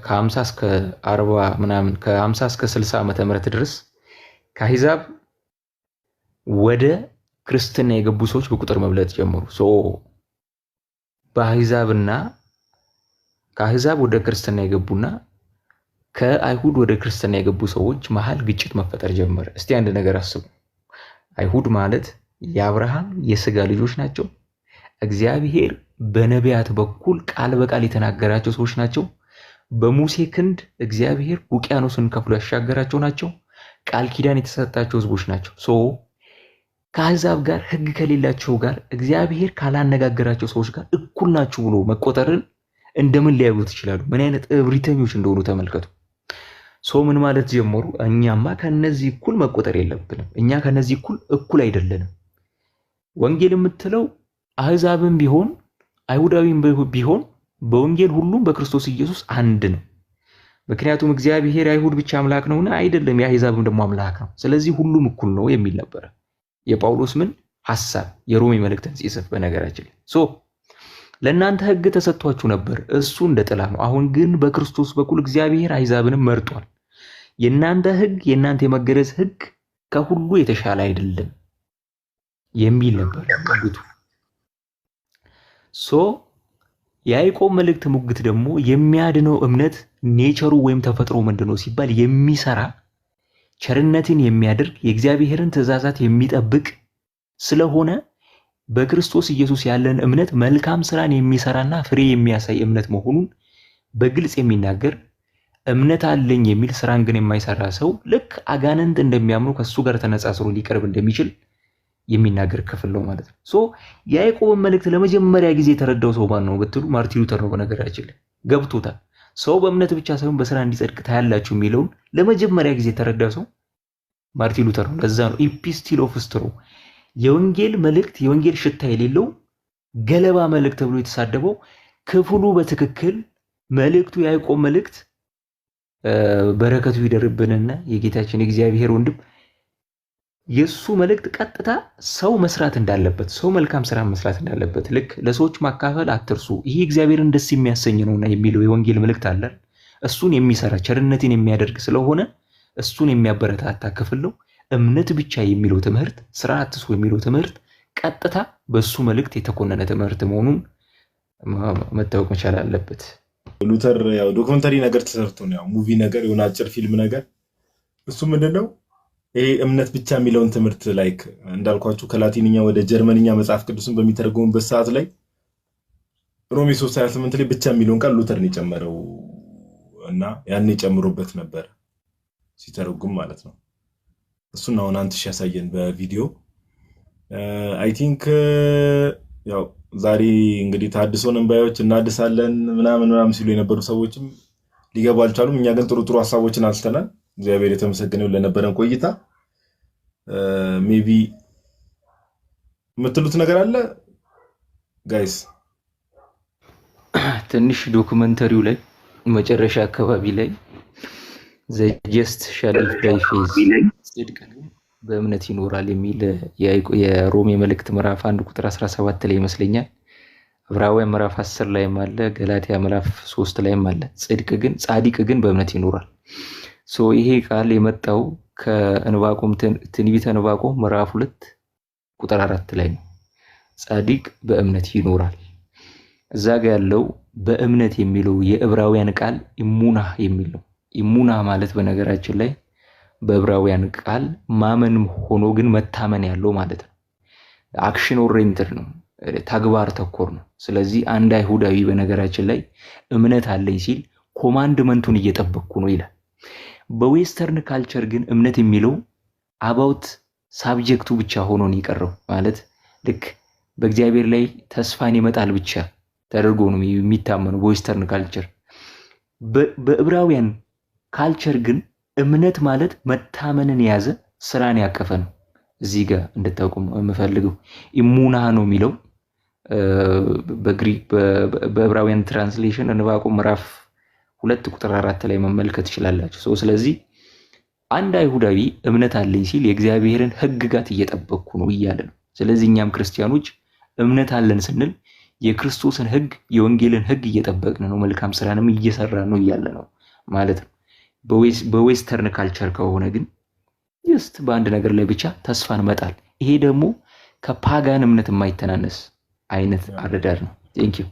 ከ50 እስከ 40 ምናምን ከ50 እስከ 60 ዓመተ ምህረት ድረስ ከአሕዛብ ወደ ክርስትና የገቡ ሰዎች በቁጥር መብለጥ ጀመሩ። ከአሕዛብ ወደ ክርስትና የገቡና ከአይሁድ ወደ ክርስትና የገቡ ሰዎች መሃል ግጭት መፈጠር ጀመረ። እስቲ አንድ ነገር አስቡ። አይሁድ ማለት የአብርሃም የሥጋ ልጆች ናቸው። እግዚአብሔር በነቢያት በኩል ቃል በቃል የተናገራቸው ሰዎች ናቸው። በሙሴ ክንድ እግዚአብሔር ውቅያኖስን ከፍሎ ያሻገራቸው ናቸው። ቃል ኪዳን የተሰጣቸው ህዝቦች ናቸው። ከአሕዛብ ጋር ሕግ ከሌላቸው ጋር እግዚአብሔር ካላነጋገራቸው ሰዎች ጋር እኩል ናችሁ ብሎ መቆጠርን እንደምን ሊያዩት ይችላሉ? ምን አይነት እብሪተኞች እንደሆኑ ተመልከቱ። ምን ማለት ጀመሩ? እኛማ ከነዚህ እኩል መቆጠር የለብንም። እኛ ከነዚህ እኩል አይደለንም። ወንጌል የምትለው አሕዛብም ቢሆን አይሁዳዊም ቢሆን በወንጌል ሁሉም በክርስቶስ ኢየሱስ አንድ ነው። ምክንያቱም እግዚአብሔር አይሁድ ብቻ አምላክ ነውና አይደለም፣ የአሕዛብም ደግሞ አምላክ ነው። ስለዚህ ሁሉም እኩል ነው የሚል ነበር የጳውሎስ ሐሳብ የሮሜ መልእክትን ሲጽፍ። በነገራችን ላይ ለእናንተ ሕግ ተሰጥቷችሁ ነበር፣ እሱ እንደ ጥላ ነው። አሁን ግን በክርስቶስ በኩል እግዚአብሔር አሕዛብንም መርጧል። የእናንተ ሕግ የእናንተ የመገረዝ ሕግ ከሁሉ የተሻለ አይደለም የሚል ነበር ሙግቱ። የያዕቆብ መልእክት ሙግት ደግሞ የሚያድነው እምነት ኔቸሩ ወይም ተፈጥሮ ምንድነው ሲባል የሚሰራ ቸርነትን የሚያደርግ የእግዚአብሔርን ትእዛዛት የሚጠብቅ ስለሆነ በክርስቶስ ኢየሱስ ያለን እምነት መልካም ስራን የሚሰራና ፍሬ የሚያሳይ እምነት መሆኑን በግልጽ የሚናገር እምነት አለኝ የሚል ስራን ግን የማይሰራ ሰው ልክ አጋንንት እንደሚያምኑ ከሱ ጋር ተነጻጽሮ ሊቀርብ እንደሚችል የሚናገር ክፍል ነው ማለት ነው። የያዕቆብን መልእክት ለመጀመሪያ ጊዜ የተረዳው ሰው ማን ነው ብትሉ ማርቲን ሉተር ነው። በነገራችን ላይ ገብቶታል። ሰው በእምነት ብቻ ሳይሆን በስራ እንዲጸድቅ ታያላችሁ የሚለውን ለመጀመሪያ ጊዜ የተረዳ ሰው ማርቲን ሉተር ነው። ለዛ ነው ኢፒስቲል ኦፍ ስትሮ የወንጌል መልእክት የወንጌል ሽታ የሌለው ገለባ መልእክት ተብሎ የተሳደበው ክፍሉ በትክክል መልእክቱ የያዕቆብ መልእክት በረከቱ ይደርብንና የጌታችን የእግዚአብሔር ወንድም የሱ መልእክት ቀጥታ ሰው መስራት እንዳለበት ሰው መልካም ስራ መስራት እንዳለበት ልክ ለሰዎች ማካፈል አትርሱ፣ ይሄ እግዚአብሔርን ደስ የሚያሰኝ ነውና የሚለው የወንጌል መልእክት አለ። እሱን የሚሰራ ቸርነትን የሚያደርግ ስለሆነ እሱን የሚያበረታታ ክፍል ነው። እምነት ብቻ የሚለው ትምህርት፣ ስራ አትስሩ የሚለው ትምህርት ቀጥታ በሱ መልእክት የተኮነነ ትምህርት መሆኑን መታወቅ መቻል አለበት። ሉተር ያው ዶክመንተሪ ነገር ተሰርቶ ነው ያው ሙቪ ነገር የሆነ አጭር ፊልም ነገር እሱ ምንድነው ይሄ እምነት ብቻ የሚለውን ትምህርት ላይክ እንዳልኳችሁ ከላቲንኛ ወደ ጀርመንኛ መጽሐፍ ቅዱስን በሚተረጎሙበት ሰዓት ላይ ሮሜ 3:28 ላይ ብቻ የሚለውን ቃል ሉተር ነው የጨመረው እና ያኔ ጨምሮበት ነበር ሲተረጉም ማለት ነው። እሱን አሁን አንተ ያሳየን በቪዲዮ አይ ቲንክ ያው ዛሬ እንግዲህ ታድሶን እንባዮች እናድሳለን ምናምን ሲሉ የነበሩ ሰዎችም ሊገቡ አልቻሉም። እኛ ግን ጥሩ ሐሳቦችን አንስተናል። እግዚአብሔር የተመሰገነው ለነበረን ቆይታ። ሜቢ የምትሉት ነገር አለ ጋይስ? ትንሽ ዶክመንተሪው ላይ መጨረሻ አካባቢ ላይ ዘ ጀስት ሻል ሊቭ ባይ ፌዝ ጽድቅ በእምነት ይኖራል የሚል የሮሜ መልእክት ምዕራፍ 1 ቁጥር 17 ላይ ይመስለኛል። ዕብራውያን ምዕራፍ 10 ላይም አለ፣ ገላትያ ምዕራፍ 3 ላይም አለ። ጻድቅ ግን በእምነት ይኖራል። ይሄ ቃል የመጣው ከዕንባቆም ትንቢተ ዕንባቆም ምዕራፍ 2 ቁጥር 4 ላይ ነው። ጻድቅ በእምነት ይኖራል። እዛ ጋር ያለው በእምነት የሚለው የዕብራውያን ቃል ኢሙና የሚል ነው። ኢሙና ማለት በነገራችን ላይ በዕብራውያን ቃል ማመን ሆኖ ግን መታመን ያለው ማለት ነው። አክሽን ኦሪየንትድ ነው፣ ተግባር ተኮር ነው። ስለዚህ አንድ አይሁዳዊ በነገራችን ላይ እምነት አለኝ ሲል ኮማንድመንቱን እየጠበቅኩ ነው ይላል። በዌስተርን ካልቸር ግን እምነት የሚለው አባውት ሳብጀክቱ ብቻ ሆኖ ነው የቀረው። ማለት ልክ በእግዚአብሔር ላይ ተስፋን ይመጣል ብቻ ተደርጎ ነው የሚታመነው በዌስተርን ካልቸር። በዕብራውያን ካልቸር ግን እምነት ማለት መታመንን የያዘ ስራን ያቀፈ ነው። እዚህ ጋር እንድታውቁ የምፈልገው ኢሙና ነው የሚለው በግሪክ በዕብራውያን ትራንስሌሽን ዕንባቆም ምዕራፍ 2 ቁጥር 4 ላይ መመልከት ትችላላችሁ። ስለዚህ አንድ አይሁዳዊ እምነት አለኝ ሲል የእግዚአብሔርን ሕግጋት እየጠበቅኩ ነው እያለ ነው። ስለዚህ እኛም ክርስቲያኖች እምነት አለን ስንል የክርስቶስን ሕግ የወንጌልን ሕግ እየጠበቅን ነው፣ መልካም ስራንም እየሰራን ነው እያለ ነው ማለት ነው። በዌስተርን ካልቸር ከሆነ ግን ጀስት በአንድ ነገር ላይ ብቻ ተስፋን መጣል፣ ይሄ ደግሞ ከፓጋን እምነት የማይተናነስ አይነት አረዳድ ነው። ቴንኪው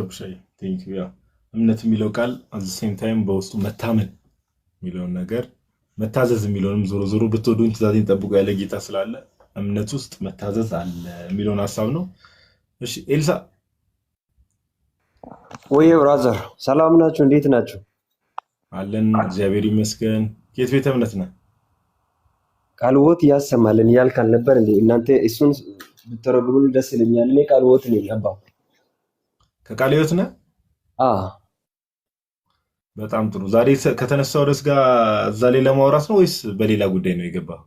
ብሻይ ቴንኪው። ያ እምነት የሚለው ቃል አት ዘ ሴም ታይም በውስጡ መታመን የሚለውን ነገር መታዘዝ የሚለውንም ዞሮ ዞሮ ብትወዱኝ ትእዛዜን ጠብቁ ያለ ጌታ ስላለ እምነት ውስጥ መታዘዝ አለ የሚለውን ሐሳብ ነው። እሺ ኤልሳ ወይ ብራዘር ሰላም ናችሁ? እንዴት ናችሁ? አለን እግዚአብሔር ይመስገን። የት ቤተ እምነት ነህ? ቃልዎት ያሰማልን እያልክ አልነበር እንዴ? እናንተ እሱን ብትረጉሙ ደስ ይለኛል። እኔ ቃልዎት ነኝ አባ። ከቃለ ሕይወት ነህ? በጣም ጥሩ። ዛሬ ከተነሳው ርዕስ ጋር እዛ ላይ ለማውራት ነው ወይስ በሌላ ጉዳይ ነው የገባው?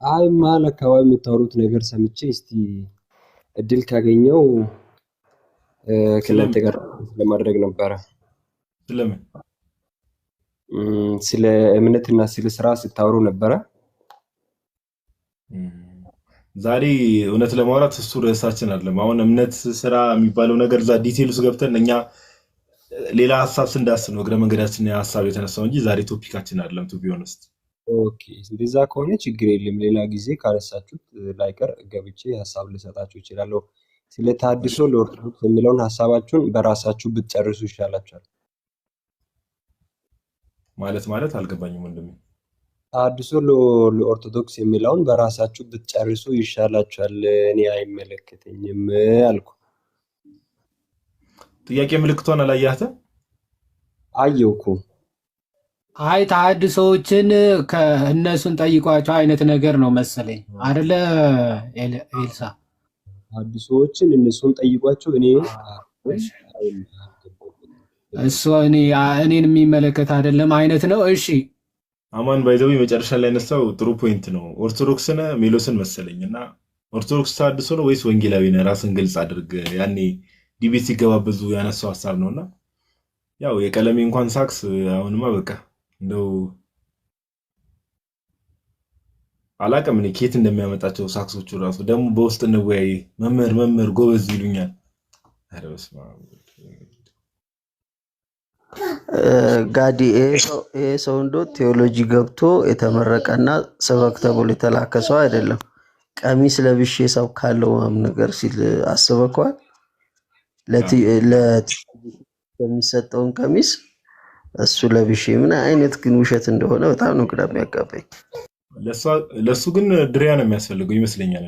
አይ ማል አካባቢ የምታወሩት ነገር ሰምቼ እስቲ እድል ካገኘው ከእናንተ ጋር ለማድረግ ነበረ። ስለምን? ስለ እምነትና ስለ ስራ ስታወሩ ነበረ። ዛሬ እውነት ለማውራት እሱ ርዕሳችን አይደለም። አሁን እምነት ስራ የሚባለው ነገር እዛ ዲቴል ውስጥ ገብተን እኛ ሌላ ሀሳብ ስንዳስብ ነው እግረ መንገዳችን ሀሳብ የተነሳው እንጂ ዛሬ ቶፒካችን አይደለም። ቱ ቢ ኦነስት ኦኬ፣ እንደዛ ከሆነ ችግር የለም። ሌላ ጊዜ ካነሳችሁት ላይቀር ገብቼ ሀሳብ ልሰጣችሁ እችላለሁ። ስለ ተሐድሶ ለኦርቶዶክስ የሚለውን ሀሳባችሁን በራሳችሁ ብትጨርሱ ይሻላችኋል። ማለት አልገባኝም ወንድሜ። ተሐድሶ ለኦርቶዶክስ የሚለውን በራሳችሁ ብትጨርሱ ይሻላችኋል። እኔ አይመለከተኝም አልኩ። ጥያቄ ምልክቷን አላያህትም? አየሁ እኮ። አይ ተሐድሶዎችን ከእነሱን ጠይቋቸው አይነት ነገር ነው መሰለኝ አይደለ ኤልሳ? ተሐድሶዎችን እነሱን ጠይቋቸው። እሱ እኔን የሚመለከት አይደለም አይነት ነው። እሺ አማን ባይዘው መጨረሻ ላይ ነሳው ጥሩ ፖይንት ነው። ኦርቶዶክስ ነህ ሜሎስን መሰለኝና ኦርቶዶክስ ተሐድሶ ነው ወይስ ወንጌላዊ ነህ? ራስን ግልጽ አድርግ። ያኔ ዲቤት ሲገባበዙ ያነሳው ሐሳብ ነውና ያው የቀለሜ እንኳን ሳክስ አሁንማ በቃ እንደው አላቅም እኔ ኬት እንደሚያመጣቸው ሳክሶቹ ራሱ ደግሞ በውስጥ እንወያይ መምህር ጎበዝ ይሉኛል። ኧረ በስመ አብ ጋዲ ይሄ ሰው እንዶ ቴዎሎጂ ገብቶ የተመረቀና ሰበክ ተብሎ የተላከ ሰው አይደለም። ቀሚስ ለብሼ ሰው ካለው ነገር ሲል አስበከዋል። ለሚሰጠውን ቀሚስ እሱ ለብሼ ምን አይነት ግን ውሸት እንደሆነ በጣም ነው ግራ የሚያጋባኝ። ለሱ ግን ድሪያ ነው የሚያስፈልገው ይመስለኛል።